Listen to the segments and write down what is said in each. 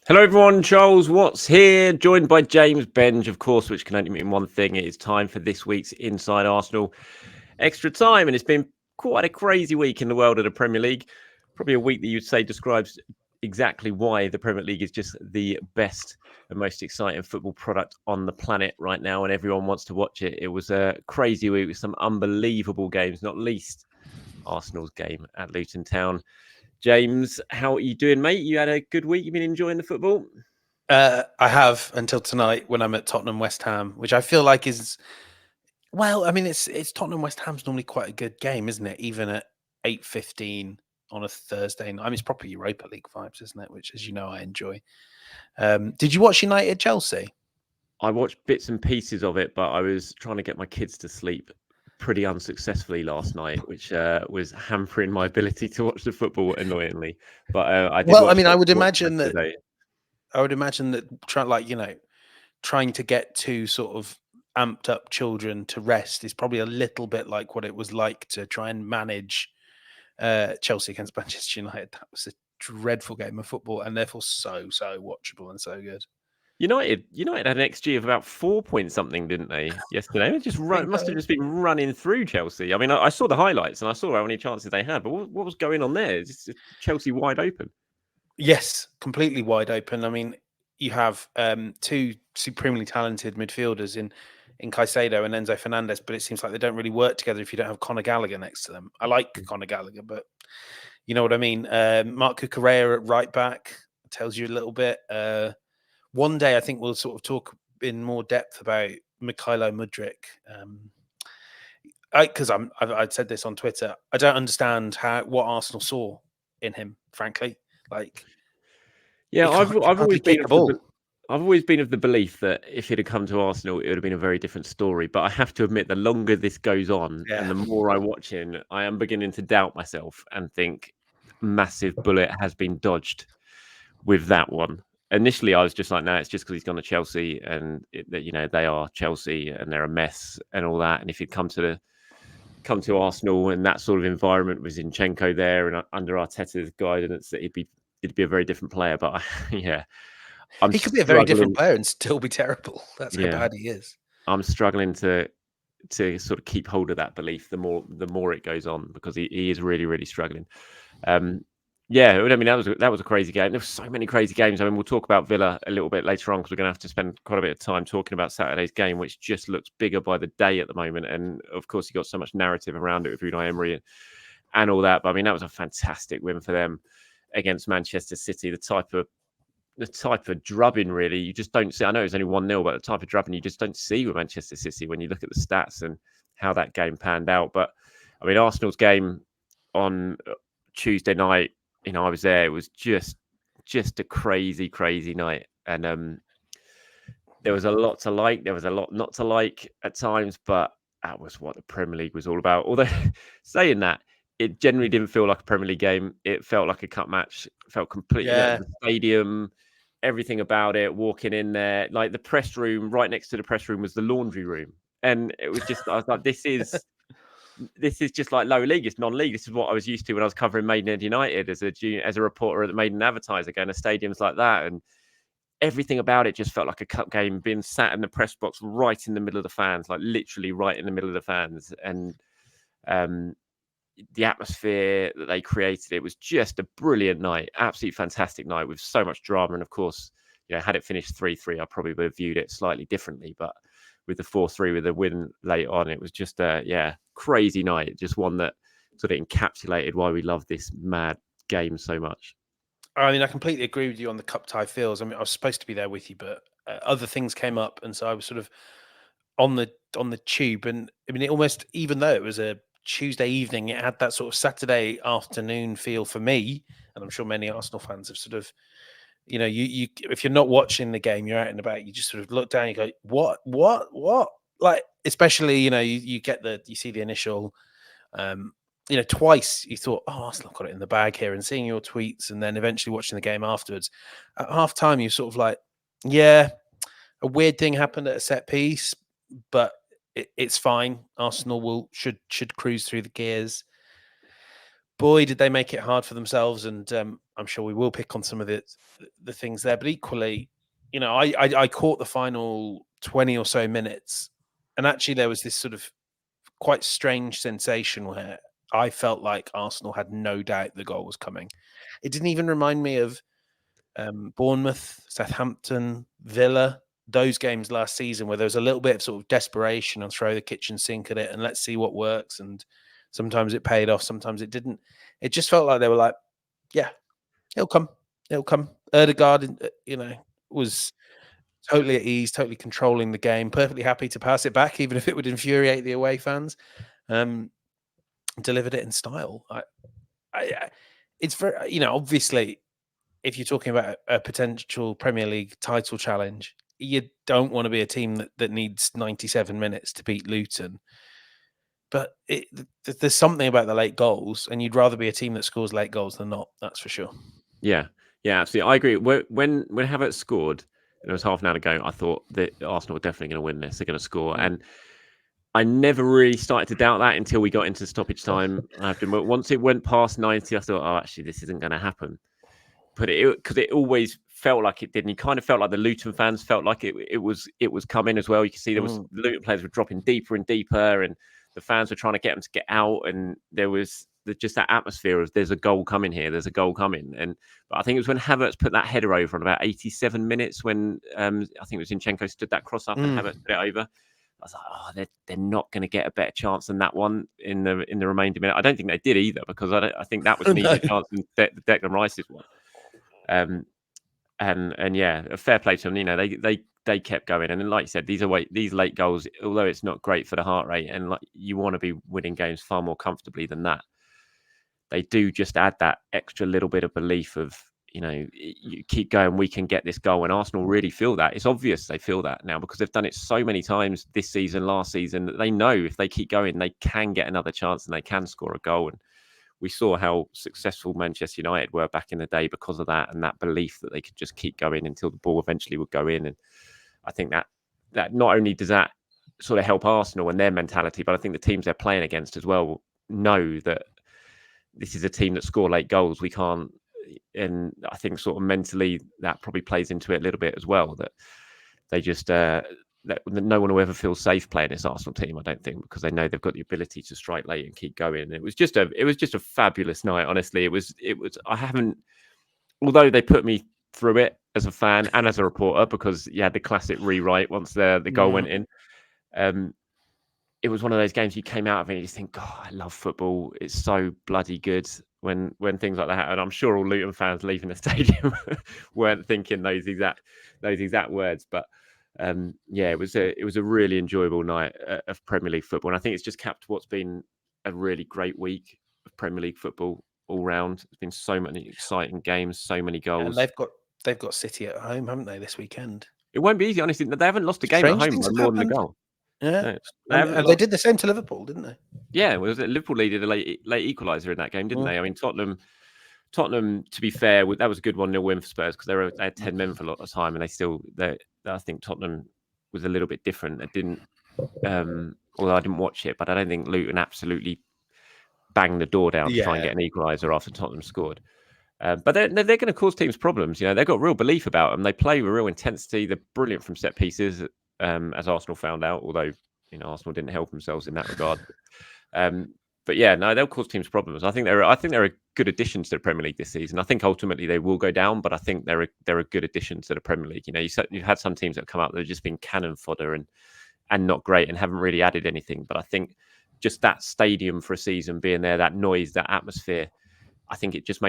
Hello everyone, Charles Watts here, joined by James Benge, of course, which can only mean one thing. It is time for this week's Inside Arsenal Extra Time, and it's been quite a crazy week in the world of the Premier League. Probably a week that you'd say describes exactly why the Premier League is just the best and most exciting football product on the planet right now, and everyone wants to watch it. It was a crazy week with some unbelievable games, not least Arsenal's game at Luton Town. James, how are you doing, mate? You had a good week? You've been enjoying the football? I have until tonight when I'm at Tottenham West Ham, which I feel like is it's Tottenham West Ham's normally quite a good game, isn't it? Even at 8:15 on a Thursday night. I mean, it's proper Europa League vibes, isn't it? Which, as you know, I enjoy. Did you watch United Chelsea? I watched bits and pieces of it, but I was trying to get my kids to sleep pretty unsuccessfully last night, which was hampering my ability to watch the football annoyingly. But I did. Well, I watch mean, the I would watch imagine that today. trying to get two sort of amped up children to rest is probably a little bit like what it was like to try and manage Chelsea against Manchester United. That was a dreadful game of football, and therefore so watchable and so good. United had an XG of about 4 point something, didn't they? Yesterday, it just must have just been running through Chelsea. I mean, I saw the highlights and I saw how many chances they had, but what was going on there? It's just Chelsea wide open. Yes, completely wide open. I mean, you have two supremely talented midfielders in Caicedo and Enzo Fernandez, but it seems like they don't really work together if you don't have Conor Gallagher next to them. I like Conor Gallagher, but you know what I mean. Marc Cucurella at right back tells you a little bit. One day, I think we'll sort of talk in more depth about Mykhailo Mudryk. Because I've said this on Twitter. I don't understand what Arsenal saw in him, frankly. Like, Yeah, I've always been kick a ball. I've always been of the belief that if he'd have come to Arsenal, it would have been a very different story. But I have to admit, the longer this goes on and the more I watch him, I am beginning to doubt myself and think massive bullet has been dodged with that one. Initially, I was just like, no, it's just because he's gone to Chelsea and they are Chelsea and they're a mess and all that. And if he'd come to Arsenal and that sort of environment with Zinchenko there and under Arteta's guidance, that he'd be a very different player. But yeah. He could be a very different player and still be terrible. That's how bad he is. I'm struggling to sort of keep hold of that belief the more it goes on, because he is really, really struggling. I mean, that was a crazy game. There were so many crazy games. I mean, we'll talk about Villa a little bit later on because we're going to have to spend quite a bit of time talking about Saturday's game, which just looks bigger by the day at the moment. And of course, you got so much narrative around it with Unai Emery and all that. But I mean, that was a fantastic win for them against Manchester City. The type of drubbing, really, you just don't see. I know it's only 1-0, but the type of drubbing you just don't see with Manchester City when you look at the stats and how that game panned out. But I mean, Arsenal's game on Tuesday night, I was there. It was just a crazy, crazy night, and there was a lot to like. There was a lot not to like at times, but that was what the Premier League was all about. Although saying that, it generally didn't feel like a Premier League game. It felt like a cup match. It felt completely the stadium. Everything about it, walking in there, like the press room, right next to the press room was the laundry room. And it was just, I was like, this is just like lower league. It's non-league. This is what I was used to when I was covering Maidenhead United as a reporter at the Maiden Advertiser, going to stadiums like that. And everything about it just felt like a cup game, being sat in the press box right in the middle of the fans, like literally right in the middle of the fans. And the atmosphere that they created, it was just a brilliant night, absolutely fantastic night with so much drama. And of course, had it finished 3-3, I probably would have viewed it slightly differently. But with the 4-3 with the win late on, it was just a crazy night. Just one that sort of encapsulated why we love this mad game so much. I mean, I completely agree with you on the cup tie feels. I mean, I was supposed to be there with you, but other things came up, and so I was sort of on the tube. And I mean, it almost, even though it was a Tuesday evening, it had that sort of Saturday afternoon feel for me, and I'm sure many Arsenal fans have sort of, you if you're not watching the game, you're out and about, you just sort of look down, you go, what, like, especially you see the initial, twice you thought, oh, Arsenal got it in the bag here, and seeing your tweets, and then eventually watching the game afterwards. At half time, you're sort of like, yeah, a weird thing happened at a set piece, but it's fine. Arsenal should cruise through the gears. Boy, did they make it hard for themselves. And I'm sure we will pick on some of the things there, but equally, you know, I caught the final 20 or so minutes, and actually there was this sort of quite strange sensation where I felt like Arsenal had no doubt the goal was coming. It didn't even remind me of Bournemouth, Southampton, Villa, those games last season where there was a little bit of sort of desperation and throw the kitchen sink at it and let's see what works. And sometimes it paid off, sometimes it didn't. It just felt like they were like, yeah, it'll come. It'll come. Odegaard, was totally at ease, totally controlling the game, perfectly happy to pass it back, even if it would infuriate the away fans. Delivered it in style. It's very, obviously, if you're talking about a potential Premier League title challenge, you don't want to be a team that needs 97 minutes to beat Luton. But there's something about the late goals, and you'd rather be a team that scores late goals than not. That's for sure. Yeah, absolutely. I agree. When Havertz scored, and it was half an hour to go, I thought that Arsenal were definitely going to win this. They're going to score, and I never really started to doubt that until we got into stoppage time. Once it went past 90, I thought, oh, actually, this isn't going to happen. But because it always felt like it did, and you kind of felt like the Luton fans felt like it was coming as well. You could see there was the Luton players were dropping deeper and deeper, and the fans were trying to get them to get out, and there was just that atmosphere of there's a goal coming here, there's a goal coming. But I think it was when Havertz put that header over on about 87 minutes when I think it was Zinchenko stood that cross up and Havertz put it over. I was like, oh, they're not going to get a better chance than that one in the remainder minute. I don't think they did either, because I think that was an easier chance than Declan Rice's one. And yeah, a fair play to them. You know, they kept going, and then, like you said, these late goals, although it's not great for the heart rate, and like you want to be winning games far more comfortably than that, they do just add that extra little bit of belief of, you keep going, we can get this goal. And Arsenal really feel that. It's obvious they feel that now, because they've done it so many times this season, last season, that they know if they keep going, they can get another chance and they can score a goal. And we saw how successful Manchester United were back in the day because of that, and that belief that they could just keep going until the ball eventually would go in. And I think that not only does that sort of help Arsenal and their mentality, but I think the teams they're playing against as well know that this is a team that score late goals. We can't, and I think sort of mentally that probably plays into it a little bit as well, that they just that no one will ever feel safe playing this Arsenal team, I don't think, because they know they've got the ability to strike late and keep going. And it was just a fabulous night. Honestly, it was. I haven't, although they put me through it as a fan and as a reporter, because you had the classic rewrite once the goal went in. It was one of those games you came out of it and you just think, God, I love football. It's so bloody good when things like that happen. I'm sure all Luton fans leaving the stadium weren't thinking those exact words, but yeah, it was a really enjoyable night of Premier League football, and I think it's just capped what's been a really great week of Premier League football all round. There's been so many exciting games, so many goals. And they've got City at home, haven't they, this weekend? It won't be easy, honestly. They haven't lost a game at home by more than a goal. Yeah, no, they did the same to Liverpool, didn't they? Yeah, well, Liverpool needed a late equaliser in that game, didn't they? I mean, Tottenham, to be fair, that was a good 1-0 win for Spurs, because they had 10 men for a lot of time, and I think Tottenham was a little bit different. It didn't, although I didn't watch it, but I don't think Luton absolutely banged the door down to try and get an equaliser after Tottenham scored. But they're going to cause teams problems. They've got real belief about them. They play with real intensity. They're brilliant from set pieces, as Arsenal found out, although Arsenal didn't help themselves in that regard. But yeah, no, they'll cause teams problems. I think they're a good addition to the Premier League this season. I think ultimately they will go down, but I think they're a good addition to the Premier League. You've had some teams that have come out that have just been cannon fodder and not great and haven't really added anything. But I think just that stadium for a season being there, that noise, that atmosphere, I think it just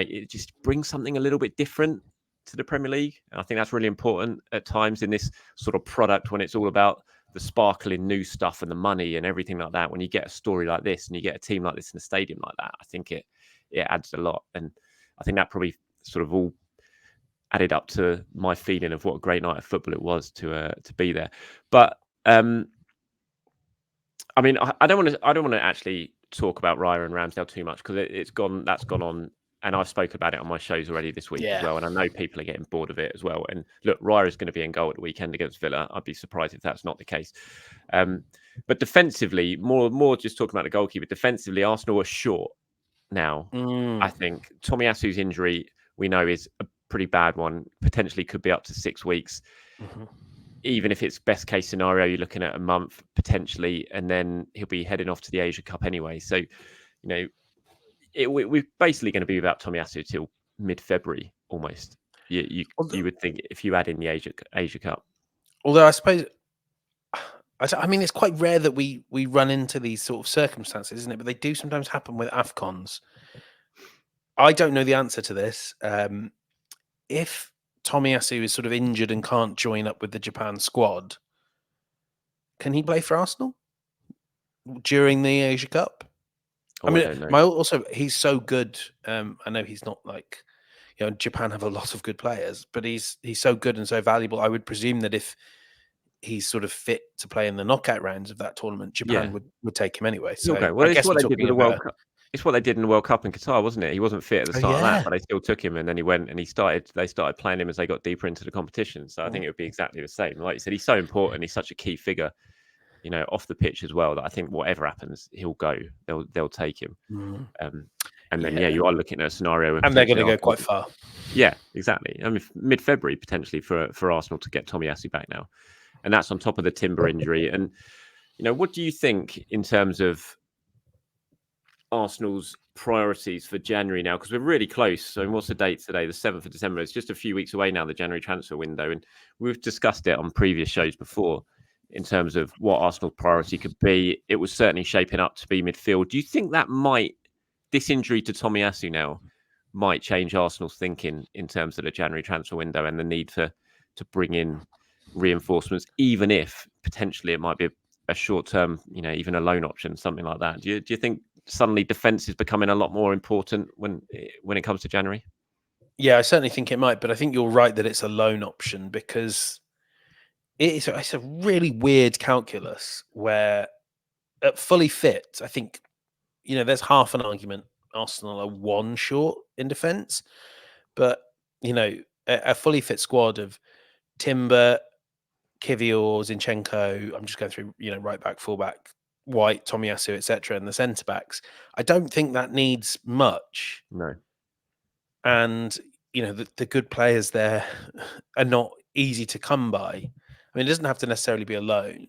brings something a little bit different to the Premier League. And I think that's really important at times in this sort of product, when it's all about the sparkling new stuff and the money and everything like that. When you get a story like this and you get a team like this in a stadium like that, I think it adds a lot. And I think that probably sort of all added up to my feeling of what a great night of football it was to be there. But I mean, I don't want to actually talk about Raya and Ramsdale too much, because that's gone on, and I've spoken about it on my shows already this week as well, and I know people are getting bored of it as well. And look, Raya is going to be in goal at the weekend against Villa. I'd be surprised if that's not the case. But defensively, more just talking about the goalkeeper, defensively, Arsenal are short now. I think Tomiyasu's injury we know is a pretty bad one. Potentially could be up to 6 weeks. Mm-hmm. Even if it's best case scenario, you're looking at a month potentially, and then he'll be heading off to the Asia Cup anyway. So, we're basically going to be without Tomiyasu till mid-February almost. You would think if you add in the Asia Cup. Although I suppose, I mean, it's quite rare that we run into these sort of circumstances, isn't it? But they do sometimes happen with AFCONs. I don't know the answer to this. If Tomiyasu is sort of injured and can't join up with the Japan squad, can he play for Arsenal during the Asia Cup? I don't know. Also, he's so good. I know he's not like, Japan have a lot of good players, but he's so good and so valuable. I would presume that if he's sort of fit to play in the knockout rounds of that tournament, Japan would take him anyway. So well, I guess what we're they did talking with the World about. Cup. It's what they did in the World Cup in Qatar, wasn't it? He wasn't fit at the start of that, but they still took him, and then he went and they started playing him as they got deeper into the competition. So I think it would be exactly the same. Like you said, he's so important. He's such a key figure, off the pitch as well, that I think whatever happens, he'll go. They'll take him. And then you are looking at a scenario, and they're going to go quite far. Yeah, exactly. I mean, mid-February potentially for Arsenal to get Tomiyasu back now, and that's on top of the Timber injury. And what do you think in terms of Arsenal's priorities for January now? Because we're really close. So what's the date today? The 7th of December. It's just a few weeks away now, the January transfer window. And we've discussed it on previous shows before in terms of what Arsenal's priority could be. It was certainly shaping up to be midfield. Do you think that this injury to Tomiyasu now might change Arsenal's thinking in terms of the January transfer window and the need to bring in reinforcements, even if potentially it might be a short-term, even a loan option, something like that? Do you think suddenly defence is becoming a lot more important when it comes to January? Yeah, I certainly think it might, but I think you're right that it's a loan option, because it's a really weird calculus where at fully fit, I think, there's half an argument Arsenal are one short in defence, but a fully fit squad of Timber, Kiwior, Zinchenko, I'm just going through, right back, full back, White, Tomiyasu, etc., and the centre backs. I don't think that needs much. No. And the good players there are not easy to come by. I mean, it doesn't have to necessarily be a loan.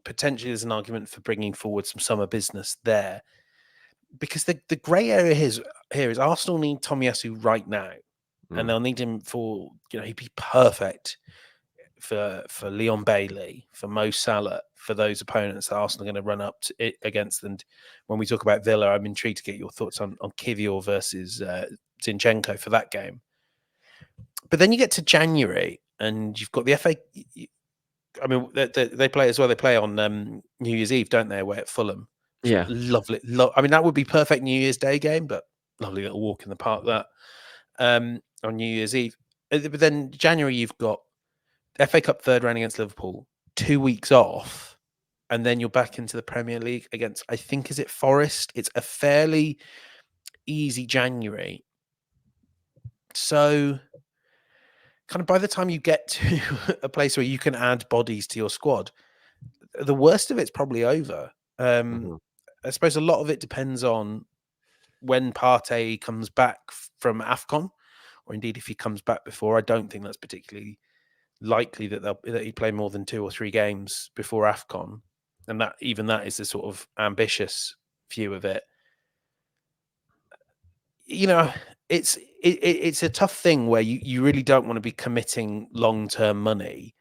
Potentially, there's an argument for bringing forward some summer business there, because the grey area here is Arsenal need Tomiyasu right now, and they'll need him for he'd be perfect for Leon Bailey, for Mo Salah, for those opponents that Arsenal are going to run up against. And when we talk about Villa, I'm intrigued to get your thoughts on Kiwior versus Zinchenko for that game. But then you get to January and you've got the FA. I mean, they play as well. They play on New Year's Eve, don't they, away at Fulham? Yeah. Lovely. I mean, that would be perfect New Year's Day game, but lovely little walk in the park that on New Year's Eve. But then January, you've got FA Cup third round against Liverpool, 2 weeks off, and then you're back into the Premier League against, I think, is it Forest? It's a fairly easy January. So kind of by the time you get to a place where you can add bodies to your squad, the worst of it's probably over. I suppose a lot of it depends on when Partey comes back from AFCON, or indeed if he comes back before. I don't think that's particularly likely that he'd play more than 2 or 3 games before AFCON, and that is a sort of ambitious view of it. It's a tough thing where you really don't want to be committing long-term money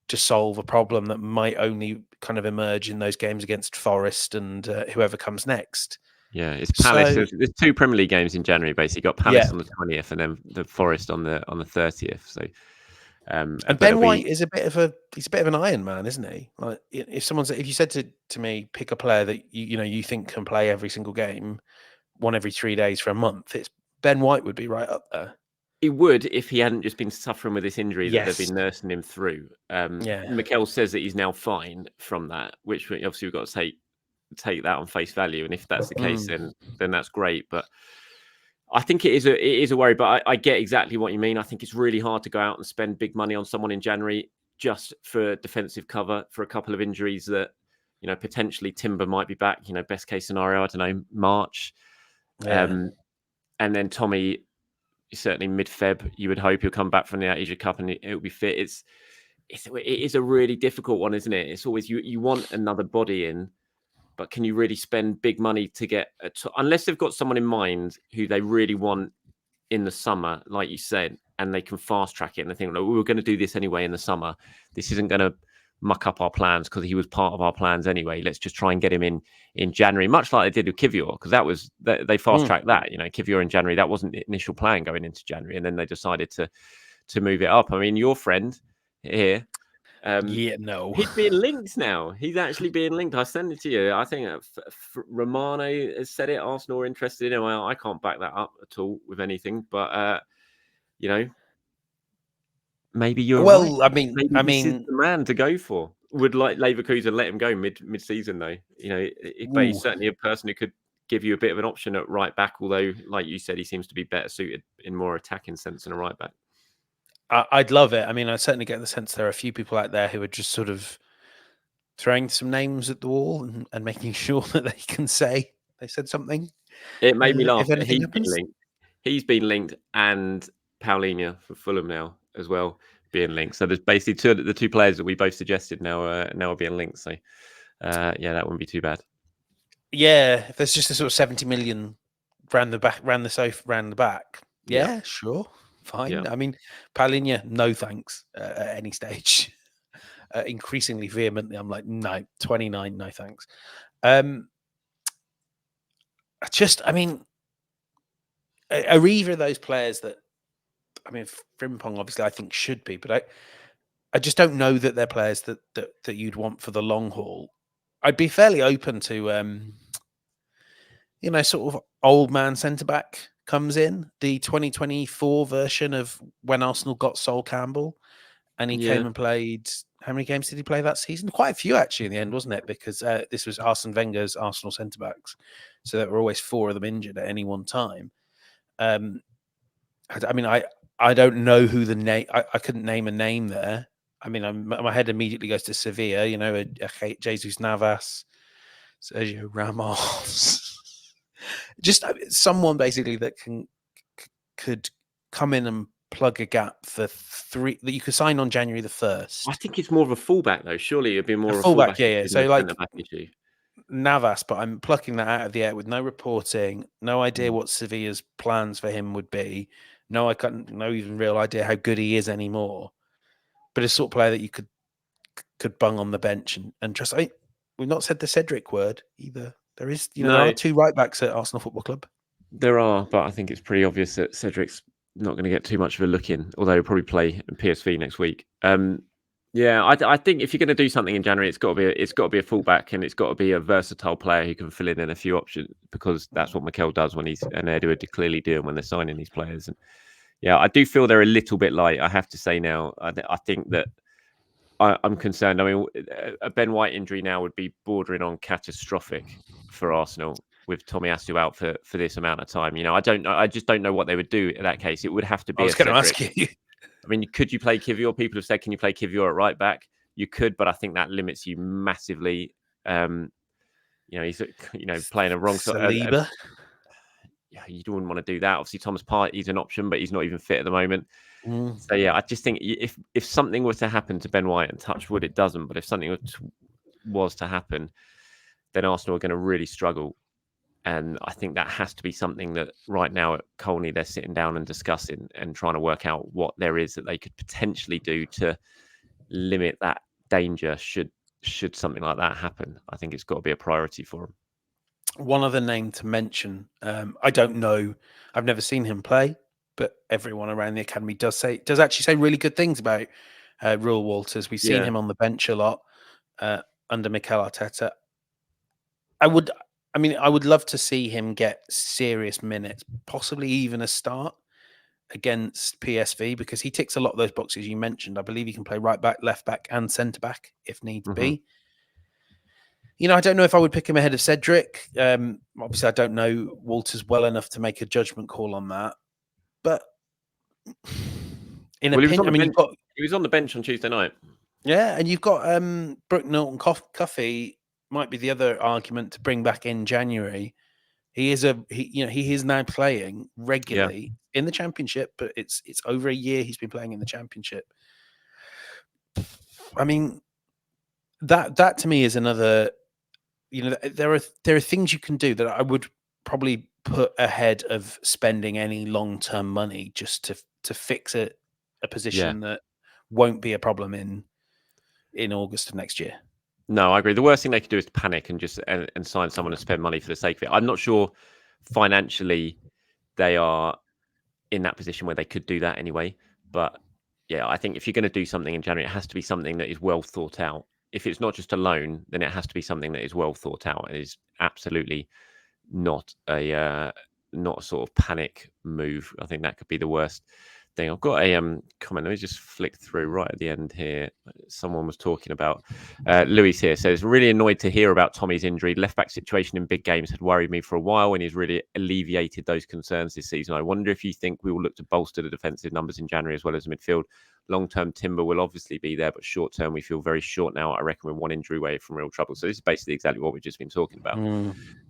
to solve a problem that might only kind of emerge in those games against Forest and whoever comes next. Yeah, it's Palace. So, there's 2 Premier League games in January. Basically, got Palace on the 20th, and then the Forest on the 30th. So, and Ben White is a bit of an Iron Man, isn't he? Like, if you said to me, pick a player that you think can play every single game, one every 3 days for a month, it's Ben White would be right up there. He would if he hadn't just been suffering with this injury that they've been nursing him through. Mikel says that he's now fine from that, which obviously we've got to take that on face value. And if that's the case, then that's great. But I think it is a worry. But I get exactly what you mean. I think it's really hard to go out and spend big money on someone in January just for defensive cover for a couple of injuries that potentially Timber might be back. Best case scenario, I don't know, March. And then Tommy certainly mid-Feb. You would hope he'll come back from the Asia Cup and it'll be fit. It is a really difficult one, isn't it? It's always you want another body in, but can you really spend big money to get unless they've got someone in mind who they really want in the summer, like you said, and they can fast track it and they think, we were going to do this anyway in the summer. This isn't going to muck up our plans because he was part of our plans anyway. Let's just try and get him in January, much like they did with Kiwior, because they fast tracked that. Kiwior in January, that wasn't the initial plan going into January, and then they decided to move it up. I mean, your friend here, he's being linked now. He's actually being linked. I send it to you. I think Romano has said it. Arsenal are interested in him. I can't back that up at all with anything, but maybe you're right. This is the man to go for. Would like Leverkusen let him go mid-season though? But he's certainly a person who could give you a bit of an option at right back. Although, like you said, he seems to be better suited in more attacking sense than a right back. I'd love it. I mean, I certainly get the sense there are a few people out there who are just sort of throwing some names at the wall and making sure that they can say they said something. It made me laugh. He's been linked, and Paulinho for Fulham now as well being linked. So there's basically the two players that we both suggested now are being linked. So that wouldn't be too bad. Yeah, if there's just a sort of 70 million round the back. Yeah, sure. Fine. Yeah. I mean, Paulinho, no thanks at any stage. Increasingly vehemently, I'm like, no, 29, no thanks. Are either of those players that, Frimpong obviously I think should be, but I just don't know that they're players that you'd want for the long haul. I'd be fairly open to, sort of old man centre back comes in, the 2024 version of when Arsenal got Sol Campbell, and he came and played. How many games did he play that season? Quite a few, actually, in the end, wasn't it? Because this was Arsene Wenger's Arsenal centre backs, so there were always four of them injured at any one time. I don't know who the name. I couldn't name a name there. I mean, my head immediately goes to Sevilla. Jesus Navas, Sergio Ramos. Just someone basically that could come in and plug a gap for three that you could sign on January the 1st. I think it's more of a fullback though. Surely it'd be more of a fullback. Yeah. So like Navas, but I'm plucking that out of the air with no reporting, no idea what Sevilla's plans for him would be. No even real idea how good he is anymore. But a sort of player that you could bung on the bench and trust. We've not said the Cedric word either. There is, there are two right backs at Arsenal Football Club. There are, but I think it's pretty obvious that Cedric's not going to get too much of a look in, although he'll probably play in PSV next week. I think if you're going to do something in January, it's got to be a fullback, and it's got to be a versatile player who can fill in a few options, because that's what Mikel does and Edu are clearly doing when they're signing these players. And I do feel they're a little bit light. I have to say now, I think that I'm concerned. I mean, a Ben White injury now would be bordering on catastrophic for Arsenal with Tomiyasu out for this amount of time. I just don't know what they would do in that case. It would have to be. I was going to ask you. I mean, could you play Kiwior? People have said, can you play Kiwior at right back? You could, but I think that limits you massively. He's playing a wrong Saliba. You wouldn't want to do that. Obviously, Thomas Partey's an option, but he's not even fit at the moment. So I just think if something were to happen to Ben White, and touch wood, it doesn't, but if something was to happen, then Arsenal are going to really struggle. And I think that has to be something that right now at Colney they're sitting down and discussing and trying to work out what there is that they could potentially do to limit that danger should something like that happen. I think it's got to be a priority for them. One other name to mention, I don't know, I've never seen him play, but everyone around the academy does actually say really good things about Reuell Walters. We've seen him on the bench a lot under Mikel Arteta. I would love to see him get serious minutes, possibly even a start against PSV, because he ticks a lot of those boxes you mentioned. I believe he can play right back, left back, and centre back if need be. I don't know if I would pick him ahead of Cedric. Obviously, I don't know Walters well enough to make a judgment call on that. But he was on the bench on Tuesday night. Yeah, and you've got Brooke Norton Cuffy might be the other argument to bring back in January he is now playing regularly in the Championship, but it's over a year he's been playing in the Championship. I mean, that to me is another. There are things you can do that I would probably put ahead of spending any long-term money just to fix a position that won't be a problem in August of next year. No, I agree. The worst thing they could do is panic and just and sign someone and spend money for the sake of it. I'm not sure financially they are in that position where they could do that anyway. But yeah, I think if you're going to do something in January, it has to be something that is well thought out. If it's not just a loan, then it has to be something that is well thought out and is absolutely not a sort of panic move. I think that could be the worst thing. I've got a comment. Let me just flick through right at the end here. Someone was talking about Louis here says, really annoyed to hear about Tommy's injury. Left back situation in big games had worried me for a while, and he's really alleviated those concerns this season. I wonder if you think we will look to bolster the defensive numbers in January as well as the midfield. Long-term timber will obviously be there, but short-term we feel very short now. I reckon we're one injury away from real trouble. So this is basically exactly what we've just been talking about.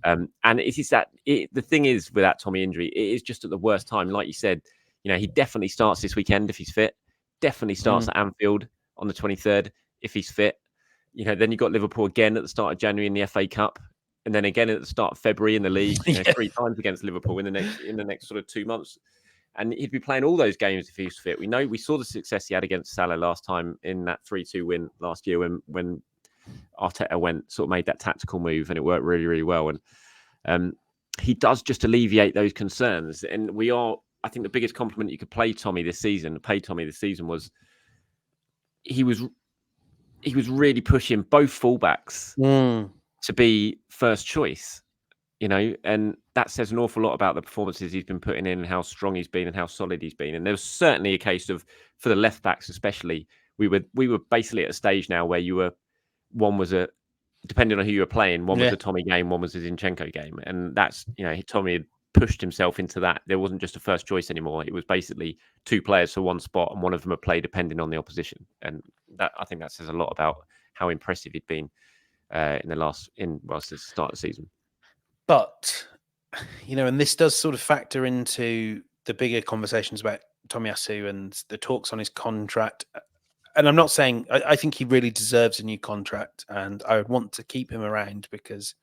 And it is that the thing is with that Tommy injury, it is just at the worst time. Like you said, he definitely starts this weekend if he's fit. Definitely starts at Anfield on the 23rd if he's fit. Then you've got Liverpool again at the start of January in the FA Cup, and then again at the start of February in the league. 3 times against Liverpool in the next sort of 2 months. And he'd be playing all those games if he was fit. We saw the success he had against Salah last time in that 3-2 win last year when Arteta made that tactical move, and it worked really, really well. And he does just alleviate those concerns. And I think the biggest compliment you could pay Tommy this season was he was really pushing both fullbacks to be first choice. And that says an awful lot about the performances he's been putting in and how strong he's been and how solid he's been. And there was certainly a case of, for the left backs especially, we were basically at a stage now where one was depending on who you were playing, one was a Tommy game, one was a Zinchenko game. And that's, Tommy had pushed himself into that. There wasn't just a first choice anymore. It was basically 2 players for one spot, and one of them would play depending on the opposition. And I think that says a lot about how impressive he'd been since the start of the season. But, and this does sort of factor into the bigger conversations about Tomiyasu and the talks on his contract. And I'm not saying, I think he really deserves a new contract, and I would want to keep him around because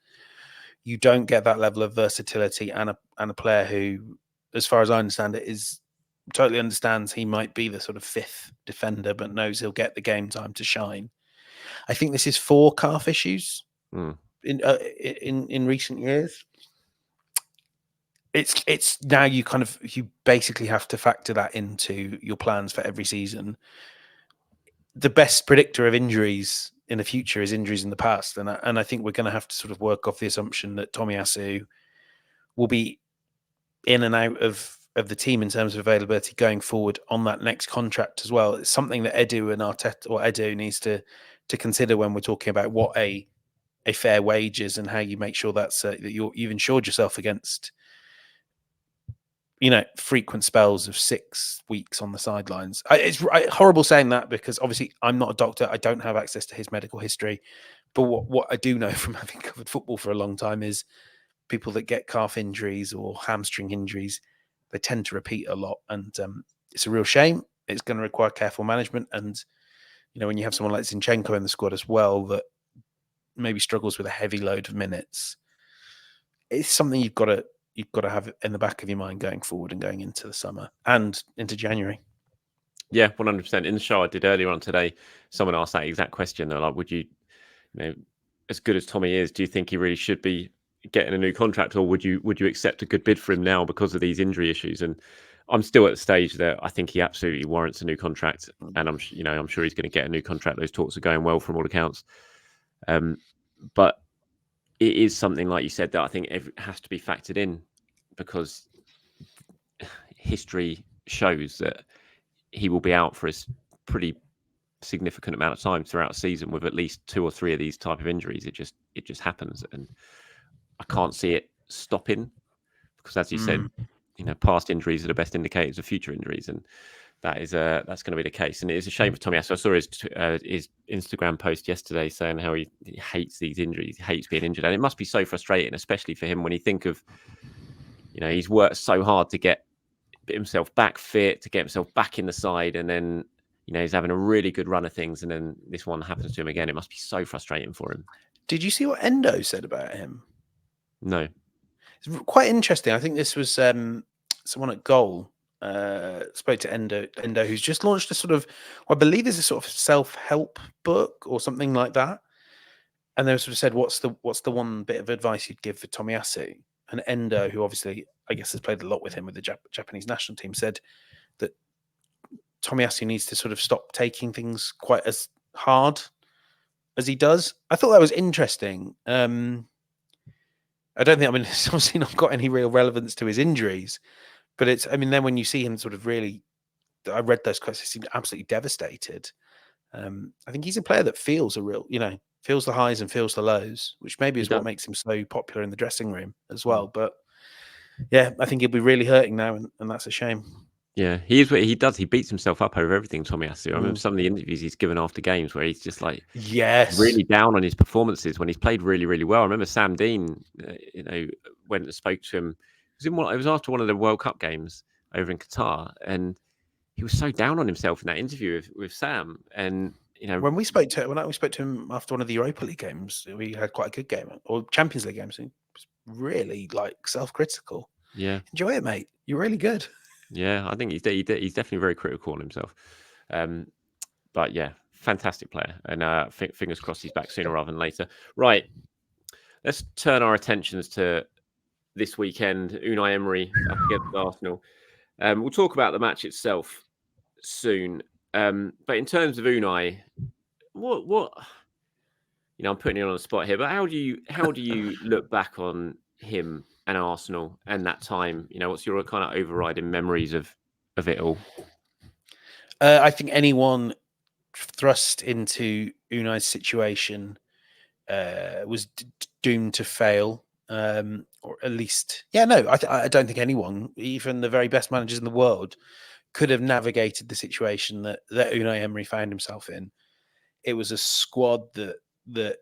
you don't get that level of versatility and a player who, as far as I understand it, totally understands he might be the sort of 5th defender, but knows he'll get the game time to shine. I think this is 4 calf issues. In recent years, it's now you basically have to factor that into your plans for every season. The best predictor of injuries in the future is injuries in the past, and I think we're going to have to sort of work off the assumption that Tomiyasu will be in and out of the team in terms of availability going forward on that next contract as well. It's something that Edu needs to consider when we're talking about what a fair wage is and how you make sure that you've insured yourself against frequent spells of 6 weeks on the sidelines. It's horrible saying that because obviously I'm not a doctor. I don't have access to his medical history. But what I do know from having covered football for a long time is people that get calf injuries or hamstring injuries, they tend to repeat a lot. And it's a real shame. It's going to require careful management. And, when you have someone like Zinchenko in the squad as well that maybe struggles with a heavy load of minutes, it's something you've got to have in the back of your mind going forward and going into the summer and into January. Yeah, 100%. In the show I did earlier on today, someone asked that exact question. They're like, would you, as good as Tommy is, do you think he really should be getting a new contract, or would you accept a good bid for him now because of these injury issues? And I'm still at the stage that I think he absolutely warrants a new contract, and I'm sure he's going to get a new contract. Those talks are going well from all accounts. But it is something, like you said, that I think it has to be factored in, because history shows that he will be out for a pretty significant amount of time throughout a season with at least 2 or 3 of these type of injuries. It just happens, and I can't see it stopping, because as you said, past injuries are the best indicators of future injuries, and that's going to be the case, and it is a shame for Tomiyasu. I saw his Instagram post yesterday saying how he hates these injuries, he hates being injured, and it must be so frustrating, especially for him when you think of, he's worked so hard to get himself back fit, to get himself back in the side, and then he's having a really good run of things, and then this one happens to him again. It must be so frustrating for him. Did you see what Endo said about him? No. It's quite interesting. I think this was someone at Goal spoke to Endo, who's just launched a sort of, I believe there's a sort of self-help book or something like that. And they sort of said, what's the one bit of advice you'd give for Tomiyasu? And Endo, who obviously, I guess, has played a lot with him with the Japanese national team, said that Tomiyasu needs to sort of stop taking things quite as hard as he does. I thought that was interesting. I don't think, it's obviously not got any real relevance to his injuries, but then when you see him sort of really, I read those quotes, he seemed absolutely devastated. I think he's a player that feels feels the highs and feels the lows, which maybe is what makes him so popular in the dressing room as well. But yeah, I think he'll be really hurting now, and that's a shame. Yeah, he is what he does. He beats himself up over everything, Tomiyasu. I remember some of the interviews he's given after games where he's just like, really down on his performances when he's played really, really well. I remember Sam Dean, went and spoke to him. It was after one of the World Cup games over in Qatar, and he was so down on himself in that interview with Sam. And when we spoke to him after one of the Europa League games, we had quite a good game, or Champions League games. He was really self-critical. Yeah, enjoy it, mate. You're really good. Yeah, I think he's definitely very critical on himself. But yeah, fantastic player, and fingers crossed he's back sooner rather than later. Right, let's turn our attentions to this weekend. Unai Emery up against Arsenal. We'll talk about the match itself soon. But in terms of Unai, what I'm putting you on the spot here, but how do you look back on him and Arsenal and that time? What's your kind of overriding memories of it all? I think anyone thrust into Unai's situation was doomed to fail, or at least, I don't think anyone, even the very best managers in the world, could have navigated the situation that Unai Emery found himself in. It was a squad that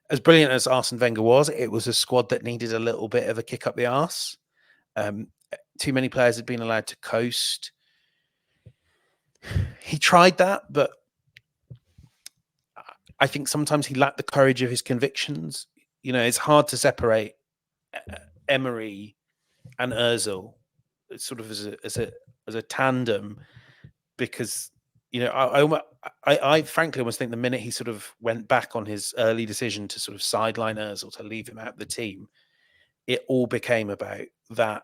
as brilliant as Arsene Wenger was, it was a squad that needed a little bit of a kick up the arse. Too many players had been allowed to coast. He tried that, but I think sometimes he lacked the courage of his convictions. It's hard to separate Emery and Ozil sort of as a tandem, because I frankly almost think the minute he sort of went back on his early decision to sort of sideline Ozil, to leave him out of the team, it all became about that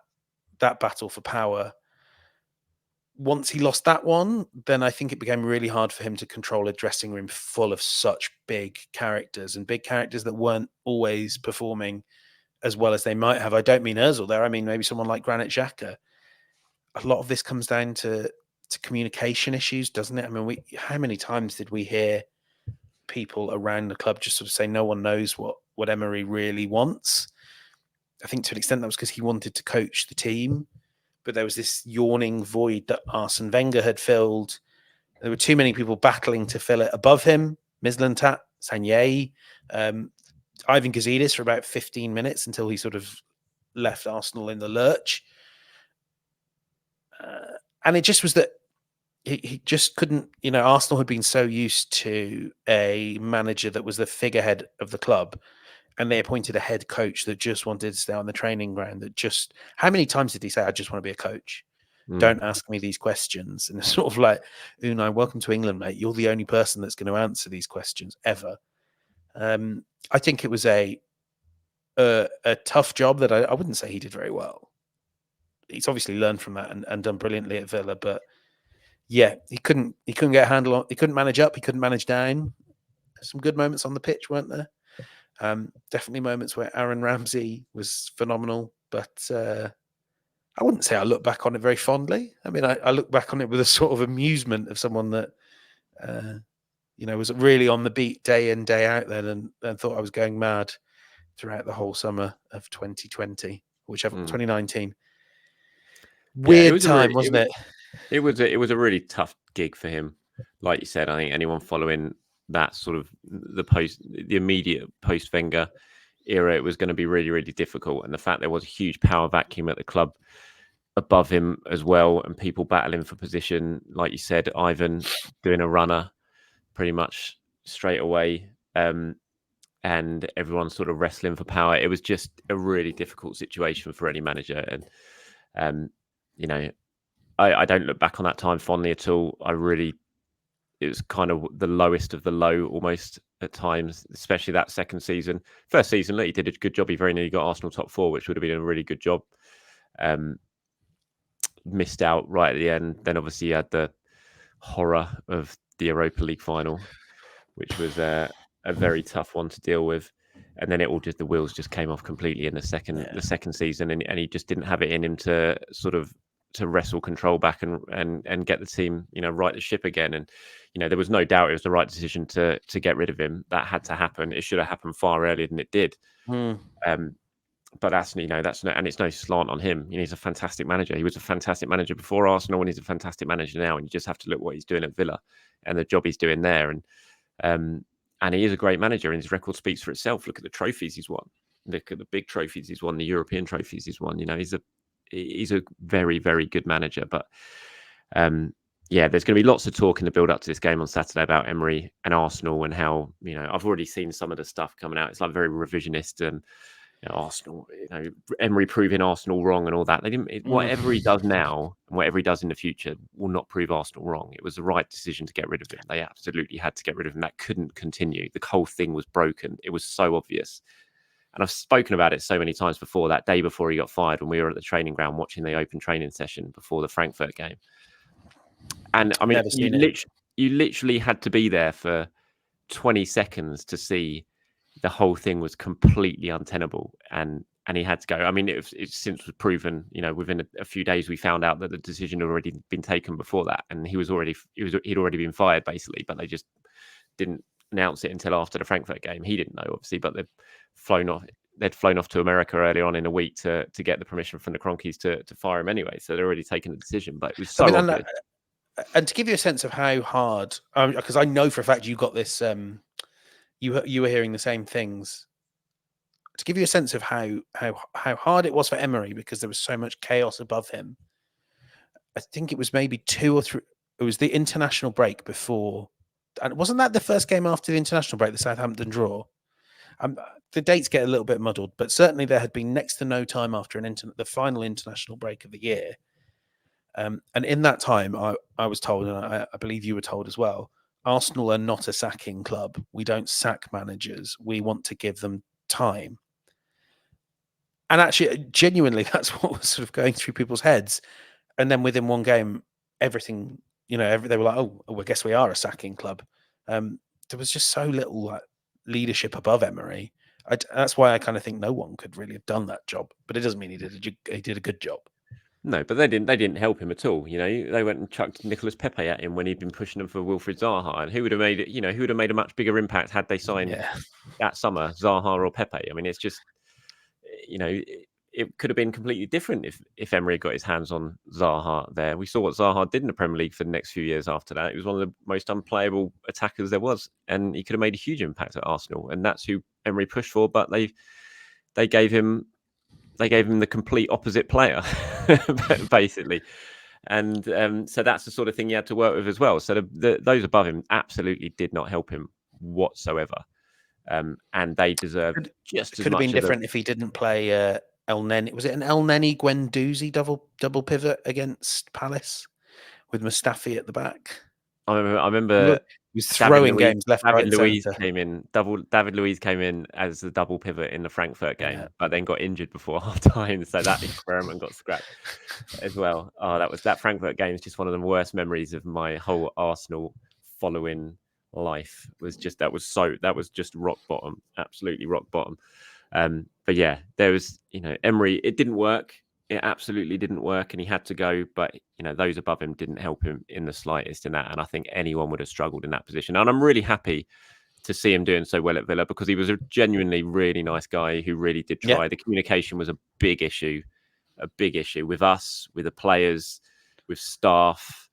battle for power. Once he lost that one, then I think it became really hard for him to control a dressing room full of such big characters, and big characters that weren't always performing as well as they might have. I don't mean Ozil there. I mean maybe someone like Granit Xhaka. A lot of this comes down to communication issues, doesn't it? I mean, how many times did we hear people around the club just sort of say no one knows what Emery really wants? I think to an extent that was because he wanted to coach the team, but there was this yawning void that Arsene Wenger had filled. There were too many people battling to fill it above him. Mislintat, Sanyei, Ivan Gazidis for about 15 minutes until he sort of left Arsenal in the lurch. And it just was that he just couldn't, Arsenal had been so used to a manager that was the figurehead of the club, and they appointed a head coach that just wanted to stay on the training ground. How many times did he say, I just want to be a coach? Don't ask me these questions. And it's sort of like, Unai, welcome to England, mate. You're the only person that's going to answer these questions ever. I think it was a tough job that I wouldn't say he did very well. He's obviously learned from that and done brilliantly at Villa, but yeah, he couldn't get a handle on. He couldn't manage up. He couldn't manage down. Some good moments on the pitch, weren't there? Definitely moments where Aaron Ramsey was phenomenal, but I wouldn't say I look back on it very fondly. I mean, I look back on it with a sort of amusement of someone that was really on the beat day in, day out then, and thought I was going mad throughout the whole summer of 2020, 2019. Weird time, wasn't it? It was a really tough gig for him. Like you said, I think anyone following that sort of the immediate post Wenger era, it was going to be really, really difficult. And the fact there was a huge power vacuum at the club above him as well, and people battling for position, like you said, Ivan doing a runner pretty much straight away, and everyone sort of wrestling for power. It was just a really difficult situation for any manager, and you know, I don't look back on that time fondly at all. It was kind of the lowest of the low almost at times, especially that second season. First season, he did a good job. He very nearly got Arsenal top four, which would have been a really good job. Missed out right at the end. Then obviously you had the horror of the Europa League final, which was a very tough one to deal with. And then the wheels just came off completely in the second season, and he just didn't have it in him to sort of to wrestle control back and get the team, right the ship again. And there was no doubt it was the right decision to get rid of him. That had to happen. It should have happened far earlier than it did. But that's and it's no slant on him. He's a fantastic manager. He was a fantastic manager before Arsenal, and he's a fantastic manager now. And you just have to look what he's doing at Villa and the job he's doing there. And he is a great manager, and his record speaks for itself. Look at the trophies he's won. Look at the big trophies he's won, the European trophies he's won. He's a very, very good manager. But there's going to be lots of talk in the build up to this game on Saturday about Emery and Arsenal, and how I've already seen some of the stuff coming out. It's like very revisionist. Arsenal, Emery proving Arsenal wrong and all that. They didn't. Whatever he does now and whatever he does in the future will not prove Arsenal wrong. It was the right decision to get rid of him. They absolutely had to get rid of him. That couldn't continue. The whole thing was broken. It was so obvious. And I've spoken about it so many times before. That day before he got fired, when we were at the training ground watching the open training session before the Frankfurt game. And I mean, you literally had to be there for 20 seconds to see the whole thing was completely untenable, and he had to go. I mean, it's since was proven. Within a few days, we found out that the decision had already been taken before that, and he'd already been fired basically. But they just didn't announce it until after the Frankfurt game. He didn't know, obviously, but they'd flown off to America earlier on in the week to get the permission from the Cronkies to fire him anyway. So they're already taken the decision. But it was so obvious. And to give you a sense of how hard, because I know for a fact you got this. You were hearing the same things. To give you a sense of how hard it was for Emery, because there was so much chaos above him. I think it was maybe 2 or 3. It was the international break before, and wasn't that the first game after the international break, the Southampton draw? The dates get a little bit muddled, but certainly there had been next to no time after the final international break of the year. And in that time, I was told, and I believe you were told as well, Arsenal are not a sacking club. We don't sack managers. We want to give them time. And actually, genuinely, that's what was sort of going through people's heads. And then within one game, everything, they were like, oh, I guess we are a sacking club. There was just so little leadership above Emery. That's why I kind of think no one could really have done that job. But it doesn't mean he did a good job. No, but they didn't help him at all. They went and chucked Nicolas Pepe at him when he'd been pushing them for Wilfried Zaha, and who would have made it? Who would have made a much bigger impact had they signed that summer Zaha or Pepe? I mean, it's just, it could have been completely different if Emery got his hands on Zaha there. We saw what Zaha did in the Premier League for the next few years after that. He was one of the most unplayable attackers there was, and he could have made a huge impact at Arsenal, and that's who Emery pushed for. But they gave him the complete opposite player, basically. And so that's the sort of thing he had to work with as well. So those above him absolutely did not help him whatsoever. And they deserved just as much. Could have been different if he didn't play El Neni. Was it an El Neni Guendouzi double pivot against Palace with Mustafi at the back? I remember he was throwing games left, right, David Luiz came in. David Luiz came in as the double pivot in the Frankfurt game, but then got injured before half time, so that experiment got scrapped as well. Oh, that Frankfurt game is just one of the worst memories of my whole Arsenal following life. That was just rock bottom, absolutely rock bottom. But yeah, there was Emery. It didn't work. It absolutely didn't work, and he had to go. But those above him didn't help him in the slightest in that. And I think anyone would have struggled in that position. And I'm really happy to see him doing so well at Villa, because he was a genuinely really nice guy who really did try. The communication was a big issue with us, with the players. staff.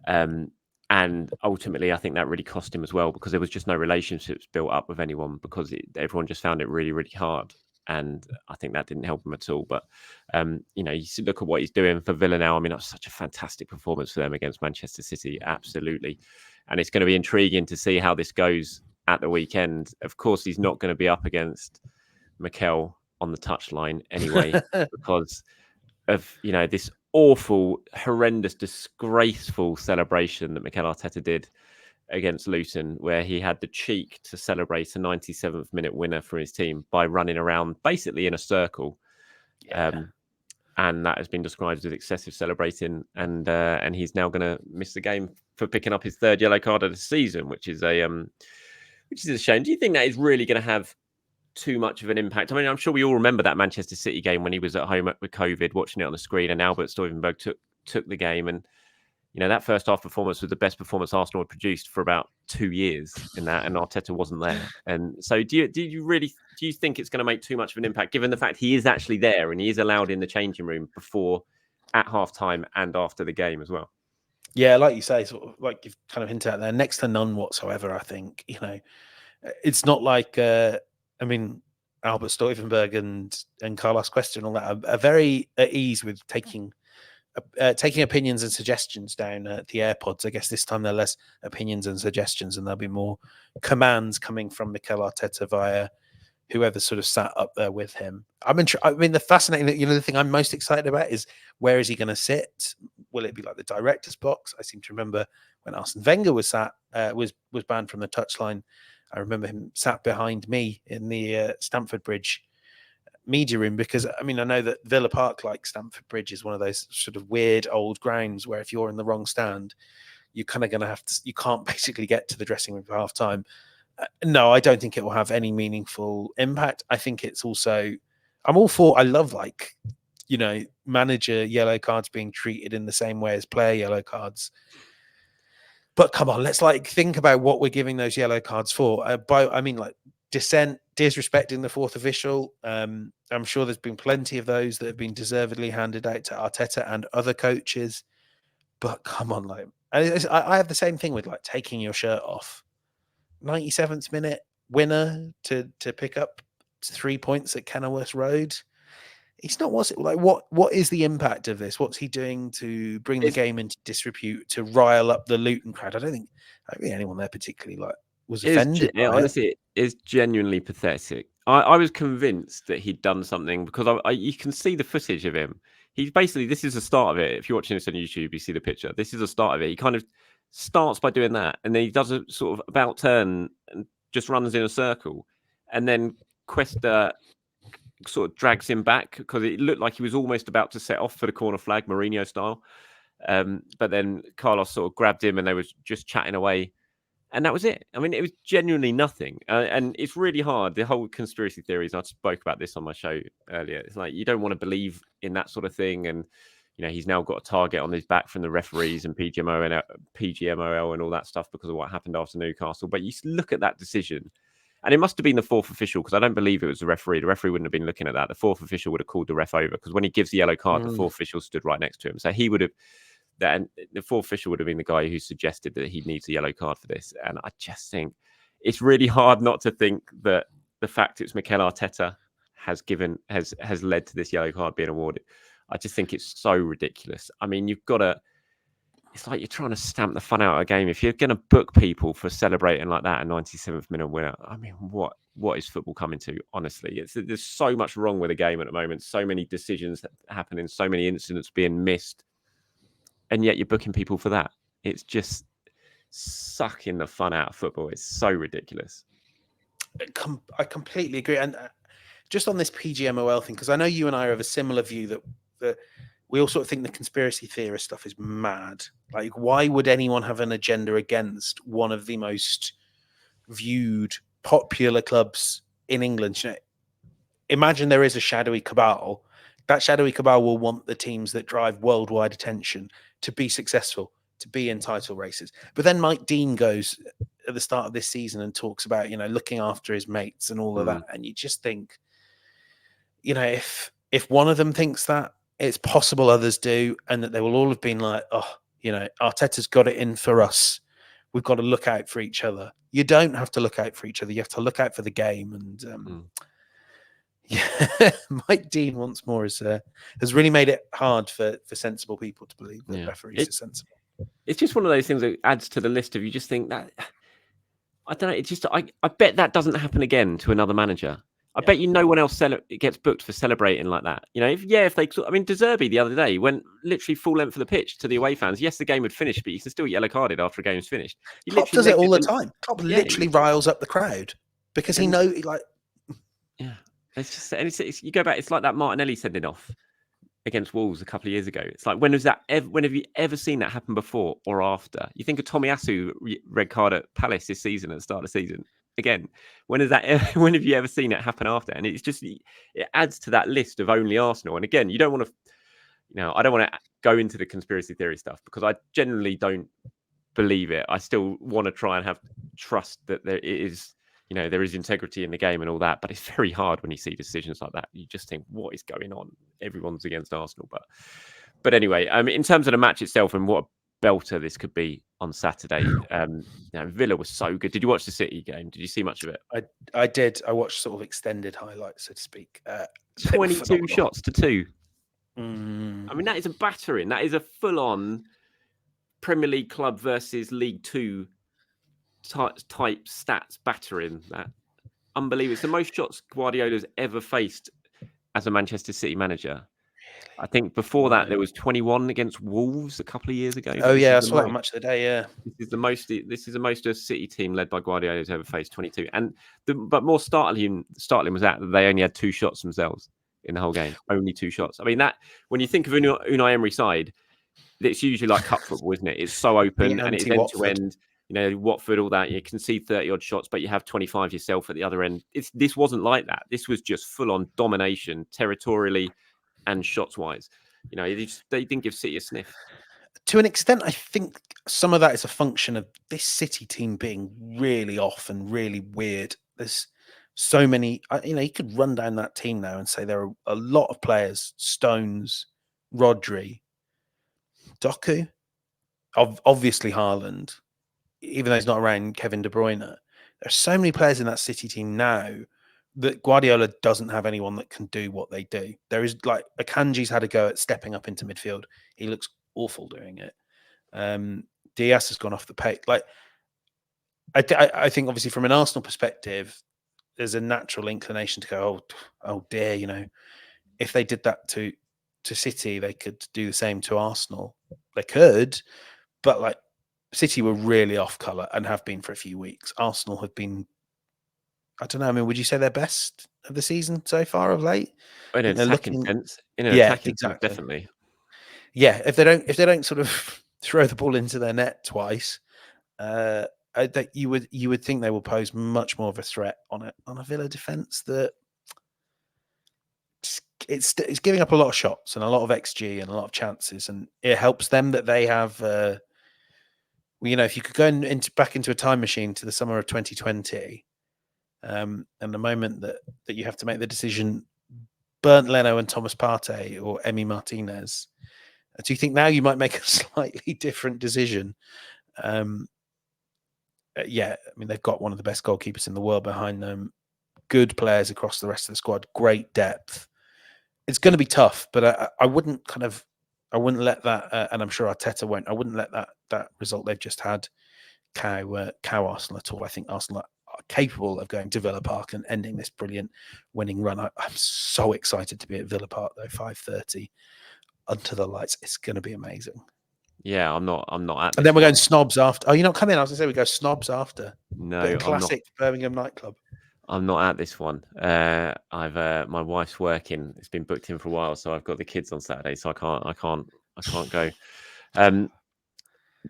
And ultimately, I think that really cost him as well, because there was just no relationships built up with anyone, because everyone just found it really, really hard. And I think that didn't help him at all. But, you know, you look at what he's doing for Villa now. I mean, that's such a fantastic performance for them against Manchester City. Absolutely. And it's going to be intriguing to see how this goes at the weekend. Of course, he's not going to be up against Mikel on the touchline anyway, because of, you know, this awful, horrendous, disgraceful celebration that Mikel Arteta did against Luton, where he had the cheek to celebrate a 97th minute winner for his team by running around basically in a circle. And that has been described as excessive celebrating, and he's now going to miss the game for picking up his third yellow card of the season, which is a shame. Do you think that is really going to have too much of an impact? I mean, I'm sure we all remember that Manchester City game when he was at home with COVID, watching it on the screen, and Albert Stuyvenberg took the game. And, you know, that first half performance was the best performance Arsenal had produced for about 2 years in that, and Arteta wasn't there. And so do you think it's going to make too much of an impact, given the fact he is actually there and he is allowed in the changing room before, at half time, and after the game as well? Yeah, like you say, sort of like you've kind of hinted at there, next to none whatsoever. I think, you know, it's not like I mean, Albert Stuyvenberg and Carlos Cuesta and all that are very at ease with taking opinions and suggestions down at the AirPods. I guess this time they're less opinions and suggestions, and there'll be more commands coming from Mikel Arteta via whoever sort of sat up there with him. I mean, the fascinating, you know, the thing I'm most excited about is, where is he going to sit? Will it be like the director's box? I seem to remember when Arsene Wenger was banned from the touchline, I remember him sat behind me in the Stamford Bridge media room, because I mean, I know that Villa Park, like Stamford Bridge, is one of those sort of weird old grounds where if you're in the wrong stand, you're kind of going to have to, you can't basically get to the dressing room for half time. No, I don't think it will have any meaningful impact. I think it's also, I'm all for, I love, like, you know, manager yellow cards being treated in the same way as player yellow cards. But come on, let's like think about what we're giving those yellow cards for. I mean, like dissent, disrespecting the fourth official. I'm sure there's been plenty of those that have been deservedly handed out to Arteta and other coaches. But come on, like, I have the same thing with like taking your shirt off. 97th minute winner to pick up 3 points at Kenilworth Road. It's not, what's it like? What is the impact of this? What's he doing to bring the game into disrepute, to rile up the Luton crowd? I don't think anyone there particularly like was offended. Honestly, it is genuinely pathetic. I was convinced that he'd done something, because you can see the footage of him. He's basically, this is the start of it. If you're watching this on YouTube, you see the picture. This is the start of it. He kind of starts by doing that, and then he does a sort of about turn and just runs in a circle, and then Cuesta sort of drags him back, because it looked like he was almost about to set off for the corner flag, Mourinho style. But then Carlos sort of grabbed him, and they were just chatting away, and that was it. I mean, it was genuinely nothing. And it's really hard. The whole conspiracy theories, I spoke about this on my show earlier. It's like, you don't want to believe in that sort of thing. And, you know, he's now got a target on his back from the referees and PGMOL and all that stuff because of what happened after Newcastle. But you look at that decision, and it must have been the fourth official, because I don't believe it was the referee. The referee wouldn't have been looking at that. The fourth official would have called the ref over, because when he gives the yellow card, the fourth official stood right next to him. So he would have, and the fourth official would have been the guy who suggested that he needs a yellow card for this. And I just think it's really hard not to think that the fact it's Mikel Arteta has led to this yellow card being awarded. I just think it's so ridiculous. I mean, you've got to, it's like you're trying to stamp the fun out of a game. If you're going to book people for celebrating like that, a 97th minute winner, I mean, what is football coming to? Honestly, there's so much wrong with the game at the moment. So many decisions happening, so many incidents being missed, and yet you're booking people for that. It's just sucking the fun out of football. It's so ridiculous. I completely agree. And just on this PGMOL thing, because I know you and I are of a similar view that we all sort of think the conspiracy theorist stuff is mad. Like, why would anyone have an agenda against one of the most viewed, popular clubs in England? You know, imagine there is a shadowy cabal. That shadowy cabal will want the teams that drive worldwide attention to be successful, to be in title races. But then Mike Dean goes at the start of this season and talks about, you know, looking after his mates and all of that. And you just think, you know, if one of them thinks that, it's possible others do, and that they will all have been like, oh, Arteta's got it in for us. We've got to look out for each other. You don't have to look out for each other. You have to look out for the game. And yeah, Mike Dean once more has really made it hard for sensible people to believe that referees are sensible. It's just one of those things that adds to the list of, you just think that, I don't know. It's just, I bet that doesn't happen again to another manager. I bet no one else gets booked for celebrating like that. If they, De Zerbi the other day went literally full length of the pitch to the away fans. Yes, the game had finished, but you can still yellow carded after a game's finished. Klopp does it all the time. Klopp literally riles up the crowd because he knows, yeah. It's just, and you go back. It's like that Martinelli sending off against Wolves a couple of years ago. It's like, when have you ever seen that happen before or after? You think of Tomiyasu red card at Palace this season at the start of the season. Again, when have you ever seen it happen after? And it's just, it adds to that list of only Arsenal. And again, you don't want to, I don't want to go into the conspiracy theory stuff because I generally don't believe it. I still want to try and have trust that there is integrity in the game and all that. But it's very hard when you see decisions like that. You just think, what is going on? Everyone's against Arsenal. But anyway, in terms of the match itself and what a belter this could be on Saturday, Villa was so good. Did you watch the City game? Did you see much of it? I did. I watched sort of extended highlights, so to speak. 22 shots to 2. I mean, that is a battering. That is a full-on Premier League club versus League Two type stats battering. That unbelievable. It's the most shots Guardiola's ever faced as a Manchester City manager. I think before that there was 21 against Wolves a couple of years ago. Oh yeah, I saw that much today. Yeah, this is the most a City team led by Guardiola has ever faced, 22. But more startling was that they only had 2 shots themselves in the whole game. Only 2 shots. I mean, that when you think of Unai Emery side, it's usually like cup football, isn't it? It's so open and it's end to end. Watford, all that. You can see 30 odd shots, but you have 25 yourself at the other end. This wasn't like that. This was just full on domination, territorially and shots wise. They didn't give City a sniff. To an extent, I think some of that is a function of this City team being really off and really weird. There's so many, you could run down that team now and say there are a lot of players: Stones, Rodri, Doku, obviously Haaland, even though he's not around, Kevin De Bruyne. There's so many players in that City team now that Guardiola doesn't have anyone that can do what they do. There is Akanji's had a go at stepping up into midfield. He looks awful doing it. Diaz has gone off the pace. I think obviously from an Arsenal perspective, there's a natural inclination to go, oh dear, if they did that to City, they could do the same to Arsenal. They could, but City were really off colour and have been for a few weeks. Arsenal have been, I don't know. I mean, would you say they're best of the season so far of late? In an attacking sense, definitely. Yeah, if they don't sort of throw the ball into their net twice, that you would think they will pose much more of a threat on a Villa defence that it's giving up a lot of shots and a lot of XG and a lot of chances, and it helps them that they have. If you could go back into a time machine to the summer of 2020. And the moment that you have to make the decision, Bernd Leno and Thomas Partey or Emi Martinez, do you think now you might make a slightly different decision? Yeah, I mean, they've got one of the best goalkeepers in the world behind them, good players across the rest of the squad, great depth. It's going to be tough, but I wouldn't let that, and I'm sure Arteta won't, I wouldn't let that result they've just had cow Arsenal at all. I think Arsenal are capable of going to Villa Park and ending this brilliant winning run. I'm so excited to be at Villa Park though. 5:30 under the lights. It's going to be amazing. Yeah, I'm not at. And then we're going snobs after. Oh, you're not coming? I was going to say we go snobs after. No, classic Birmingham nightclub. I'm not at this one. I've my wife's working. It's been booked in for a while, so I've got the kids on Saturday, so I can't go.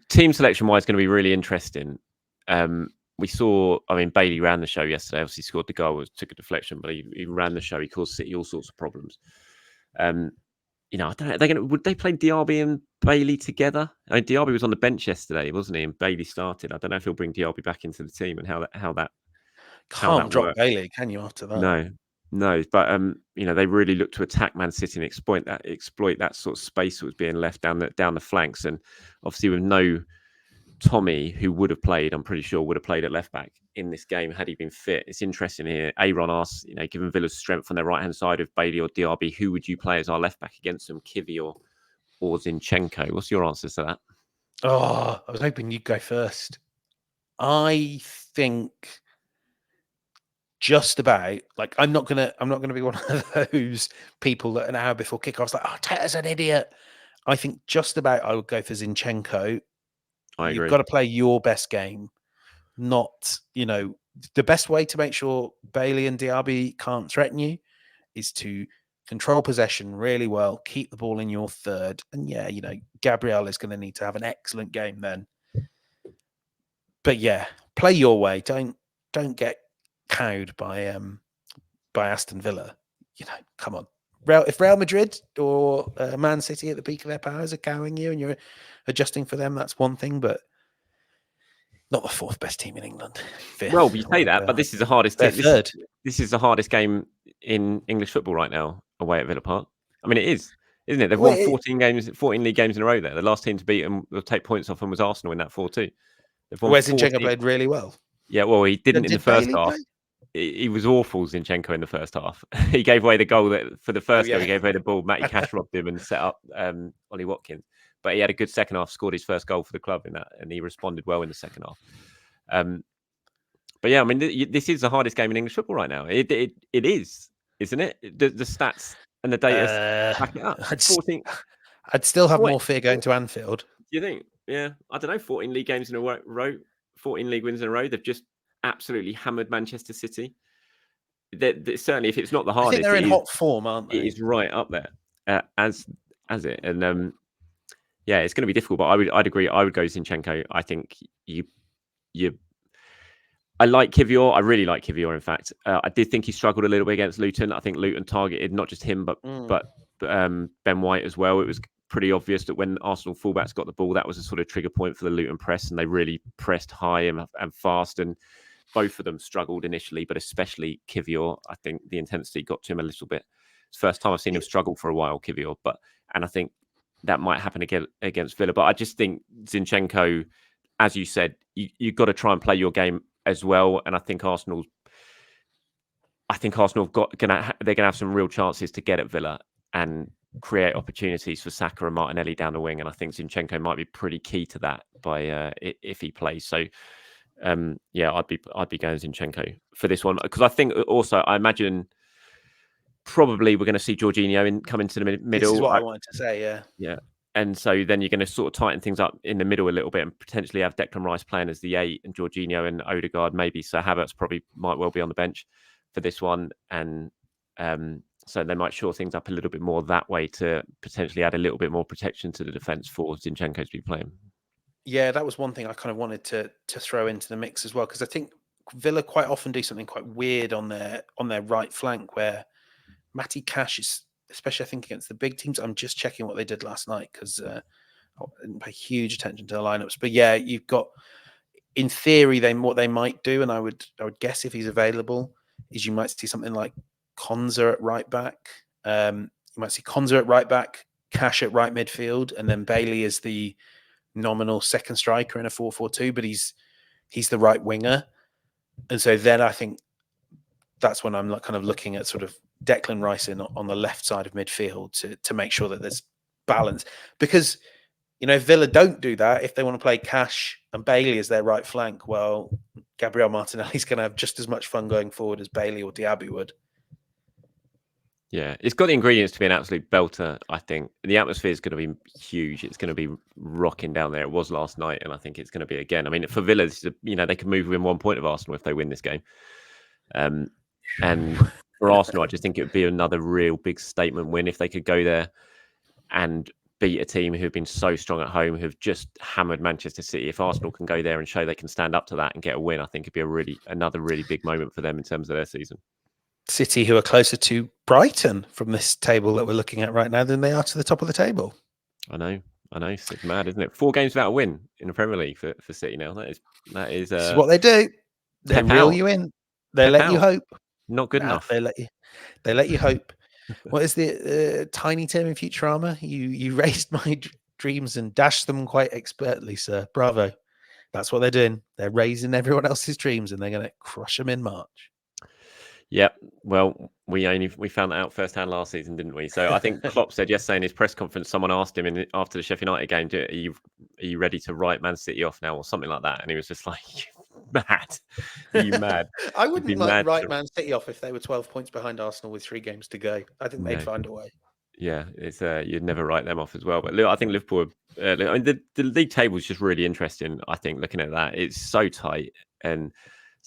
Team selection wise, going to be really interesting. We saw, Bailey ran the show yesterday. Obviously, scored the goal, took a deflection, but he ran the show. He caused City all sorts of problems. I don't know. Would they play Diaby and Bailey together? Diaby was on the bench yesterday, wasn't he? And Bailey started. I don't know if he'll bring Diaby back into the team and how that can't drop works. Bailey, can you? After that, no. No, but they really look to attack Man City and exploit that sort of space that was being left down the flanks, and obviously with no Tommy, who would have played, I'm pretty sure would have played at left back in this game had he been fit. It's interesting here. Aaron asks, given Villa's strength on their right hand side of Bailey or Diaby, who would you play as our left back against them, Kiwior or Zinchenko? What's your answers to that? Oh, I was hoping you'd go first. I think just about, like, I'm not gonna be one of those people that an hour before kickoff's like, oh, Teta's an idiot. I think just about I would go for Zinchenko. I agree. You've got to play your best game, not, the best way to make sure Bailey and Diaby can't threaten you is to control possession really well, keep the ball in your third. And yeah, Gabriel is going to need to have an excellent game then. But yeah, play your way. Don't get cowed by Aston Villa. Come on. If Real Madrid or Man City at the peak of their powers are cowing you and you're adjusting for them, that's one thing, but not the fourth best team in England. Fifth, well, you say that, but this is the hardest. Third. This is the hardest game in English football right now, away at Villa Park. I mean, it is, isn't it? They've won 14 league games in a row there. The last team to beat them, will take points off them, was Arsenal in that 4-2. Where Zinchenko played really well. Yeah, well, he didn't in the first Bailey half. He was awful, Zinchenko, in the first half. He gave away the goal for the first goal. He gave away the ball. Matty Cash robbed him and set up Ollie Watkins. But he had a good second half, scored his first goal for the club in that, and he responded well in the second half. But yeah, I mean, this is the hardest game in English football right now. It is, isn't it? The stats and the data back it up. I'd still have more fear going to Anfield. Do you think? Yeah, I don't know. 14 league games in a row, 14 league wins in a row. They've just absolutely hammered Manchester City. Certainly, if it's not the hardest, I think they're in hot form, aren't they? It is right up there as it, and yeah, it's going to be difficult. But I'd agree. I would go Zinchenko. I think I like Kiwior. I really like Kiwior. In fact, I did think he struggled a little bit against Luton. I think Luton targeted not just him, but Ben White as well. It was pretty obvious that when Arsenal fullbacks got the ball, that was a sort of trigger point for the Luton press, and they really pressed high and fast. And both of them struggled initially, but especially Kiwior. I think the intensity got to him a little bit. It's the first time I've seen him struggle for a while, Kiwior. And I think that might happen again against Villa. But I just think Zinchenko, as you said, you've got to try and play your game as well. And I think Arsenal they're gonna have some real chances to get at Villa and create opportunities for Saka and Martinelli down the wing. And I think Zinchenko might be pretty key to that if he plays. So yeah, I'd be going Zinchenko for this one, because I think also I imagine probably we're going to see Jorginho come into the middle. This is what I wanted to say. Yeah. And so then you're going to sort of tighten things up in the middle a little bit and potentially have Declan Rice playing as the 8 and Jorginho and Odegaard maybe. So Havertz probably might well be on the bench for this one. And so they might shore things up a little bit more that way to potentially add a little bit more protection to the defence for Zinchenko to be playing. Yeah, that was one thing I kind of wanted to throw into the mix as well, because I think Villa quite often do something quite weird on their right flank where Matty Cash is, especially I think against the big teams. I'm just checking what they did last night because I didn't pay huge attention to the lineups. But yeah, you've got, in theory, what they might do, and I would guess if he's available, is you might see something like Konza at right back. You might see Konza at right back, Cash at right midfield, and then Bailey is the nominal second striker in a 4-4-2, but he's the right winger. And so then I think that's when I'm kind of looking at sort of Declan Rice on the left side of midfield to make sure that there's balance. Because, if Villa don't do that, if they want to play Cash and Bailey as their right flank, well, Gabriel Martinelli's going to have just as much fun going forward as Bailey or Diaby would. Yeah, it's got the ingredients to be an absolute belter, I think. The atmosphere is going to be huge. It's going to be rocking down there. It was last night, and I think it's going to be again. I mean, for Villa, they can move within 1 point of Arsenal if they win this game. And for Arsenal, I just think it would be another real big statement win if they could go there and beat a team who've been so strong at home, who've just hammered Manchester City. If Arsenal can go there and show they can stand up to that and get a win, I think it'd be another really big moment for them in terms of their season. City, who are closer to Brighton from this table that we're looking at right now than they are to the top of the table. I know. It's mad, isn't it? 4 games without a win in the Premier League for City now. That is this is what they do. They reel you in. They let you hope. Not good enough. They let you hope. What is the tiny term in Futurama? You raised my dreams and dashed them quite expertly, sir. Bravo. That's what they're doing. They're raising everyone else's dreams, and they're going to crush them in March. Yep. Well, we found that out firsthand last season, didn't we? So I think Klopp said yesterday in his press conference, someone asked him after the Sheffield United game, are you ready to write Man City off now, or something like that? And he was just like, "You mad? Are you mad?" I wouldn't write Man City off if they were 12 points behind Arsenal with 3 games to go. I think they'd find a way. Yeah, it's you'd never write them off as well. But look, I think Liverpool. I mean, the league table is just really interesting. I think looking at that, it's so tight, and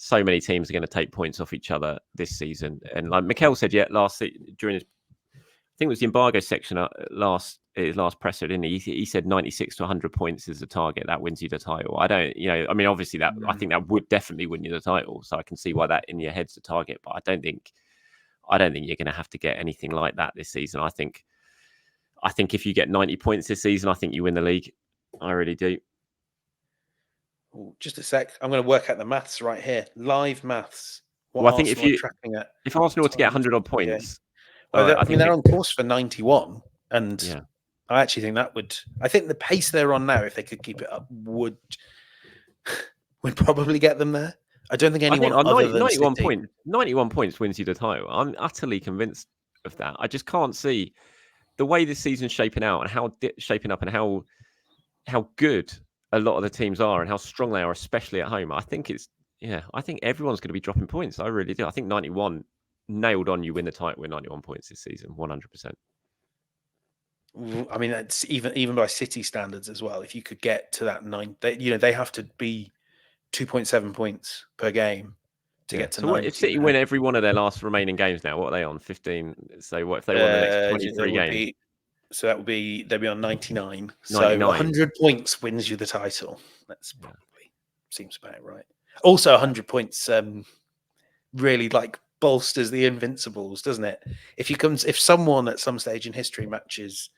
so many teams are going to take points off each other this season. And like Mikel said, during his, I think it was the embargo section his last presser, didn't he? He said 96 to 100 points is the target that wins you the title. I don't, I mean, obviously that I think that would definitely win you the title. So I can see why that in your head's the target, but I don't think you're going to have to get anything like that this season. I think if you get 90 points this season, I think you win the league. I really do. Ooh, just a sec. I'm going to work out the maths right here. Live maths. Well, I think if Arsenal were to get 100 odd points, I mean, they're on course for 91, and I actually think that would. I think the pace they're on now, if they could keep it up, would probably get them there. I don't think anyone other than 91 points wins you the title. I'm utterly convinced of that. I just can't see the way this season's shaping out and how good a lot of the teams are and how strong they are, especially at home. I think everyone's going to be dropping points. I really do. I think 91 nailed on. You win the title with 91 points this season, 100%. I mean, that's even by City standards as well. If you could get to that they have to be 2.7 points per game to get to 90. If City win every one of their last remaining games now, what are they on? 15. So what if they won the next 23 games? So that would be they'd be on 99. So 100 points wins you the title. That's probably seems about right. Also, 100 points really bolsters the Invincibles, doesn't it? If someone at some stage in history matches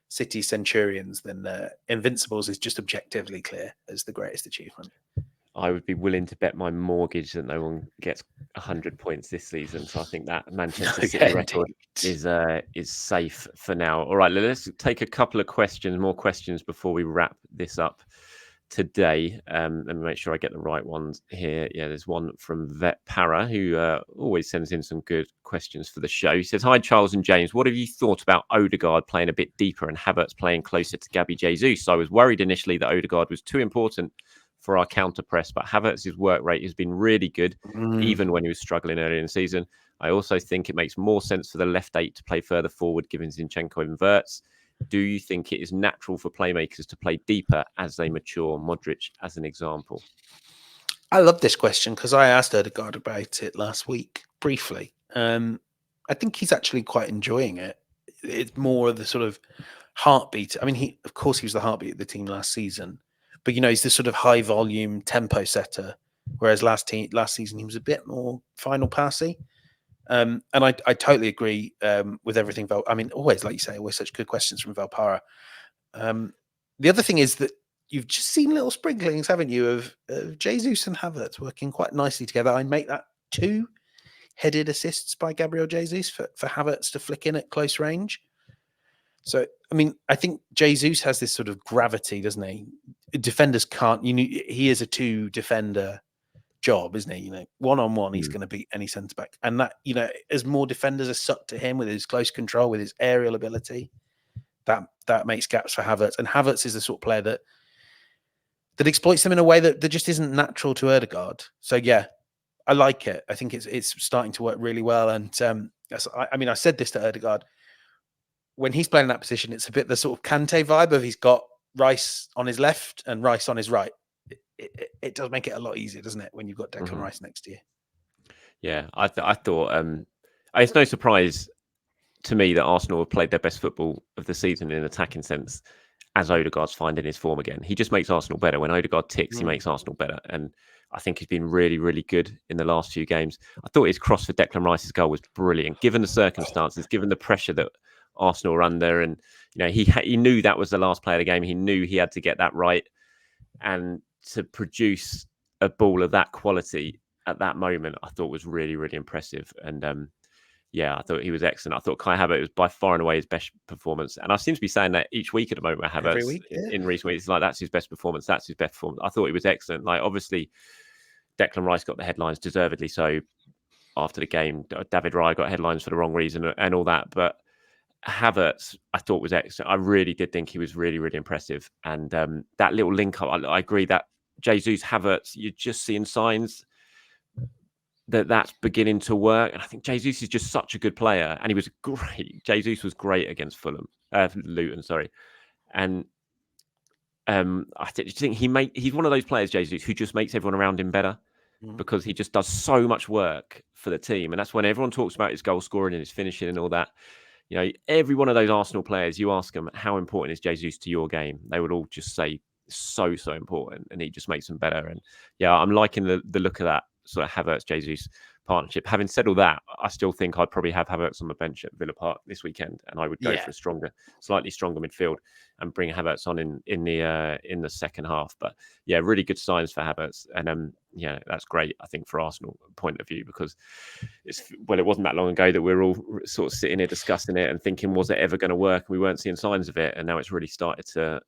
City Centurions, then Invincibles is just objectively clear as the greatest achievement. I would be willing to bet my mortgage that no one gets 100 points this season. So I think that Manchester City record is safe for now. All right, let's take a couple of more questions before we wrap this up today. Let me make sure I get the right ones here. Yeah, there's one from Vet Para, who always sends in some good questions for the show. He says, "Hi, Charles and James. What have you thought about Odegaard playing a bit deeper and Havertz playing closer to Gabby Jesus? I was worried initially that Odegaard was too important for our counter press, but Havertz's work rate has been really good, even when he was struggling earlier in the season. I also think it makes more sense for the left 8 to play further forward, given Zinchenko inverts. Do you think it is natural for playmakers to play deeper as they mature? Modric as an example." I love this question because I asked Odegaard about it last week briefly. I think he's actually quite enjoying it. It's more of the sort of heartbeat. I mean, he was the heartbeat of the team last season. But, he's this sort of high volume tempo setter, whereas last season he was a bit more final passy. And I totally agree with everything. I mean, always, like you say, always such good questions from Valpara. The other thing is that you've just seen little sprinklings, haven't you, of Jesus and Havertz working quite nicely together. I'd make that 2 headed assists by Gabriel Jesus for Havertz to flick in at close range. So, I mean, I think Jesus has this sort of gravity, doesn't he? Defenders can't, he is a 2 defender job, isn't he? One-on-one, he's going to beat any centre back. And that, as more defenders are sucked to him with his close control, with his aerial ability, that makes gaps for Havertz. And Havertz is the sort of player that exploits them in a way that just isn't natural to Odegaard. So, yeah, I like it. I think it's starting to work really well. And I said this to Odegaard. When he's playing in that position, it's a bit the sort of Kante vibe of he's got Rice on his left and Rice on his right. It does make it a lot easier, doesn't it, when you've got Declan Rice next to you? Yeah, I thought it's no surprise to me that Arsenal have played their best football of the season in an attacking sense as Odegaard's finding his form again. He just makes Arsenal better. When Odegaard ticks, he makes Arsenal better. And I think he's been really, really good in the last few games. I thought his cross for Declan Rice's goal was brilliant, given the circumstances, given the pressure that Arsenal were under. And, he knew that was the last play of the game. He knew he had to get that right. And to produce a ball of that quality at that moment, I thought was really, really impressive. And yeah, I thought he was excellent. I thought Kai Havertz was by far and away his best performance. And I seem to be saying that each week at the moment, Every Havertz week, yeah. in recent weeks, like that's his best performance. That's his best performance. I thought he was excellent. Like obviously, Declan Rice got the headlines, deservedly so, after the game. David Raya got headlines for the wrong reason and all that. But Havertz, I thought was excellent. I really did think he was really, really impressive. And that little link up, I agree that Jesus Havertz, you're just seeing signs that's beginning to work. And I think Jesus is just such a good player. And he was great. Jesus was great against Luton, sorry. And I think he's one of those players, Jesus, who just makes everyone around him better because he just does so much work for the team. And that's when everyone talks about his goal scoring and his finishing and all that. You know, every one of those Arsenal players, you ask them, how important is Jesus to your game? They would all just say so important, and he just makes them better. And yeah, I'm liking the look of that sort of Havertz-Jesus partnership. Having said all that, I still think I'd probably have Havertz on the bench at Villa Park this weekend, and I would go for a slightly stronger midfield and bring Havertz on in the second half. But yeah, really good signs for Havertz, and yeah, that's great. I think for Arsenal point of view, because it wasn't that long ago that we were all sort of sitting here discussing it and thinking, was it ever going to work? And we weren't seeing signs of it, and now it's really started to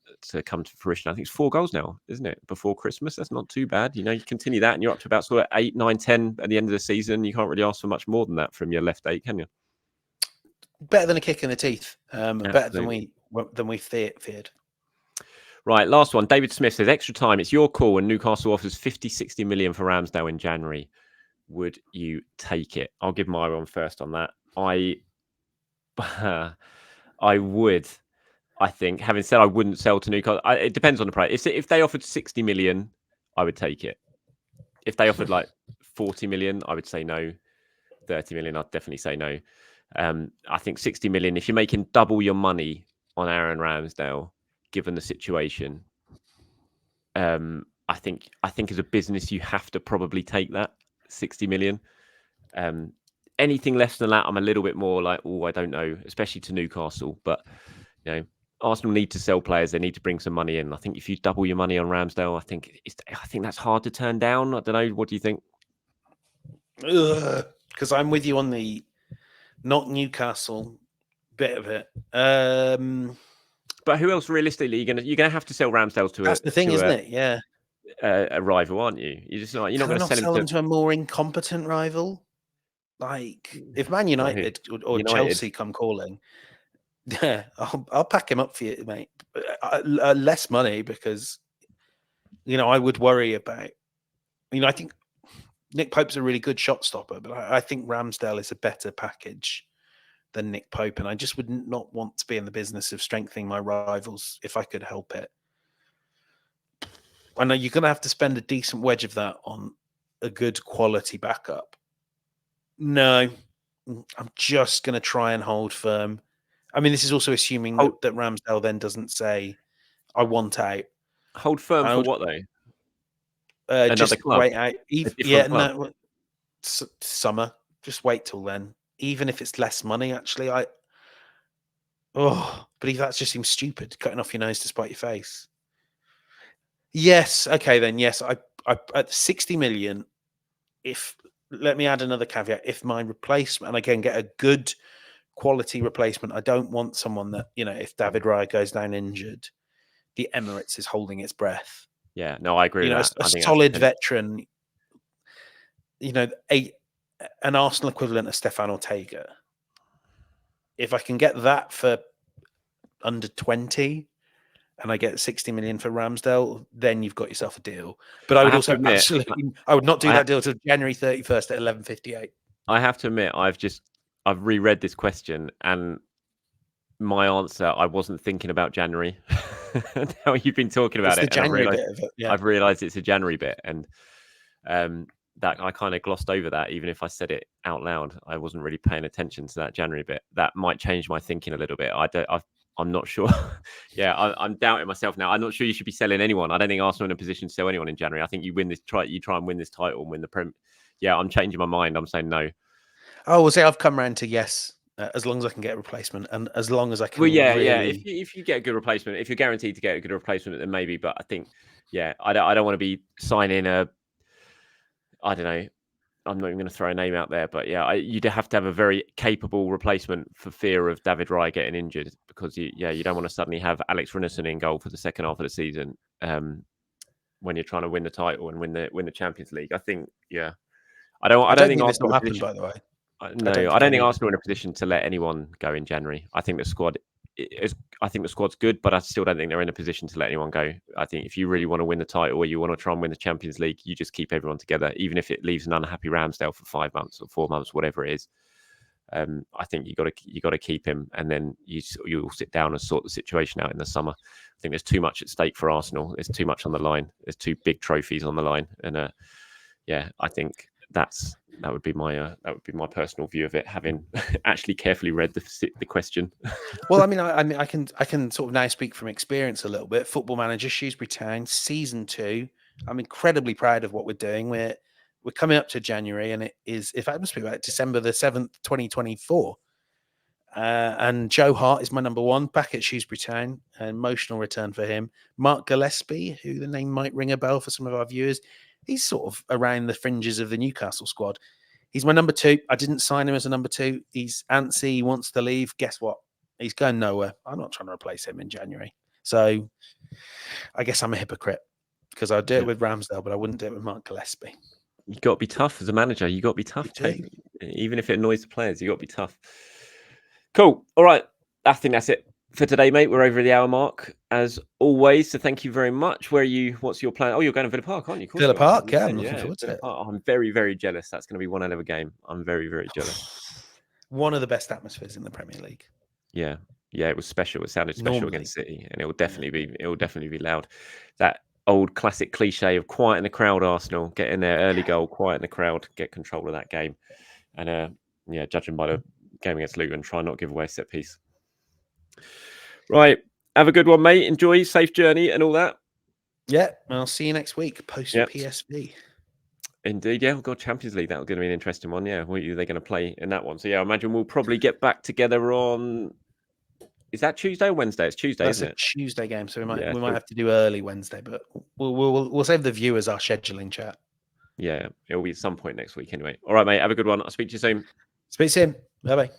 come to fruition. I think it's 4 goals now, isn't it? Before Christmas, that's not too bad. You know, you continue that, and you're up to about sort of 8, 9, 10 at the end of the season. You can't really ask for much more than that from your left 8, can you? Better than a kick in the teeth. Better than we feared. Right, last one. David Smith says, extra time. It's your call, and Newcastle offers 50-60 million for Ramsdale in January. Would you take it? I'll give my one first on that. I would. I think, having said I wouldn't sell to Newcastle, it depends on the price. If they offered 60 million, I would take it. If they offered like 40 million, I would say no. 30 million, I'd definitely say no. I think 60 million, if you're making double your money on Aaron Ramsdale, given the situation, I think as a business, you have to probably take that 60 million. Anything less than that, I'm a little bit more like, I don't know, especially to Newcastle. But, you know, Arsenal need to sell players. They need to bring some money in. I think if you double your money on Ramsdale, I think that's hard to turn down. I don't know. What do you think? Because I'm with you on the not Newcastle bit of it. But who else realistically you're gonna have to sell Ramsdale to? That's the thing, isn't it? Yeah, a rival, aren't you? You're not going to sell him to a more incompetent rival. Like if Man United or Chelsea come calling, yeah, I'll pack him up for you, mate. Less money because I would worry about. I think Nick Pope's a really good shot stopper, but I think Ramsdale is a better package than Nick Pope, and I just would not want to be in the business of strengthening my rivals if I could help it. I know you're going to have to spend a decent wedge of that on a good quality backup. No, I'm just going to try and hold firm. I mean, this is also assuming that Ramsdale then doesn't say, I want out. Hold firm for what, though? Just club? wait out. Summer. Just wait till then. Even if it's less money, actually, but that just seems stupid, cutting off your nose to spite your face. Yes, okay then. Yes, I at 60 million. Let me add another caveat: if my replacement, and I can get a good quality replacement, I don't want someone that if David Raya goes down injured, the Emirates is holding its breath. Yeah, no, I agree with that. A solid veteran. An Arsenal equivalent of Stefan Ortega. If I can get that for under 20 and I get 60 million for Ramsdale, then you've got yourself a deal. But I would also admit, I would not do that deal till January 31st at 11:58. I have to admit, I've reread this question and my answer, I wasn't thinking about January. Now you've been talking about it, and I've realised it's a January bit, and that I kind of glossed over that. Even if I said it out loud, I wasn't really paying attention to that January bit. That might change my thinking a little bit. I'm not sure. Yeah, I'm doubting myself now. I'm not sure you should be selling anyone. I don't think Arsenal are in a position to sell anyone in January. I think you try and win this title and win the Prem. Yeah, I'm changing my mind. I'm saying no. Oh, well, say I've come around to yes, as long as I can get a replacement, and as long as I can. Well, yeah. If you get a good replacement, if you're guaranteed to get a good replacement, then maybe. But I think, I don't want to be signing I don't know, I'm not even going to throw a name out there, but yeah, you'd have to have a very capable replacement for fear of David Raya getting injured, because you don't want to suddenly have Alex Runnison in goal for the second half of the season when you're trying to win the title and win the Champions League. I think, I don't think think this will Arsenal are in a happen, position. by the way. No, I don't think Arsenal are in a position to let anyone go in January. I think the squad I think the squad's good, but I still don't think they're in a position to let anyone go. I think if you really want to win the title or you want to try and win the Champions League, you just keep everyone together, even if it leaves an unhappy Ramsdale for 5 months or 4 months, whatever it is. I think you got to keep him, and then you'll sit down and sort the situation out in the summer. I think there's too much at stake for Arsenal. There's too much on the line. There's 2 big trophies on the line, and I think that would be my personal view of it, having actually carefully read the question. Well, I mean, I can sort of now speak from experience a little bit. Football Manager, Shrewsbury Town, season 2. I'm incredibly proud of what we're doing. We're coming up to January, and it is, if I must be right, December the 7th, 2024. And Joe Hart is my number 1 back at Shrewsbury Town. An emotional return for him. Mark Gillespie, who the name might ring a bell for some of our viewers, he's sort of around the fringes of the Newcastle squad. He's my number 2. I didn't sign him as a number 2. He's antsy. He wants to leave. Guess what? He's going nowhere. I'm not trying to replace him in January. So I guess I'm a hypocrite, because I'd do it with Ramsdale, but I wouldn't do it with Mark Gillespie. You got to be tough as a manager. You got to be tough, even if it annoys the players. You got to be tough. Cool. All right. I think that's it for today, mate. We're over the hour mark as always. So thank you very much. What's your plan? Oh, you're going to Villa Park, aren't you? Villa Park, yeah. I'm looking forward to it. I'm very, very jealous. That's going to be one hell of a game. I'm very, very jealous. One of the best atmospheres in the Premier League. Yeah. Yeah, it was special. It sounded special against City, and it will definitely be loud. That old classic cliche of quiet in the crowd, Arsenal, get in there, early goal, quiet in the crowd, get control of that game. And judging by the game against Luton, try not to give away a set piece. Right. Have a good one, mate. Enjoy, safe journey and all that. Yeah, I'll see you next week post PSV. Indeed, yeah. We've got Champions League. That's going to be an interesting one. Yeah, what are they going to play in that one? So yeah, I imagine we'll probably get back together on. Is that Tuesday or Wednesday? It's Tuesday, isn't it? That's a Tuesday game, so we might have to do early Wednesday, but we'll save the viewers our scheduling chat. Yeah, it'll be at some point next week anyway. All right, mate. Have a good one. I'll speak to you soon. Speak soon. Bye bye.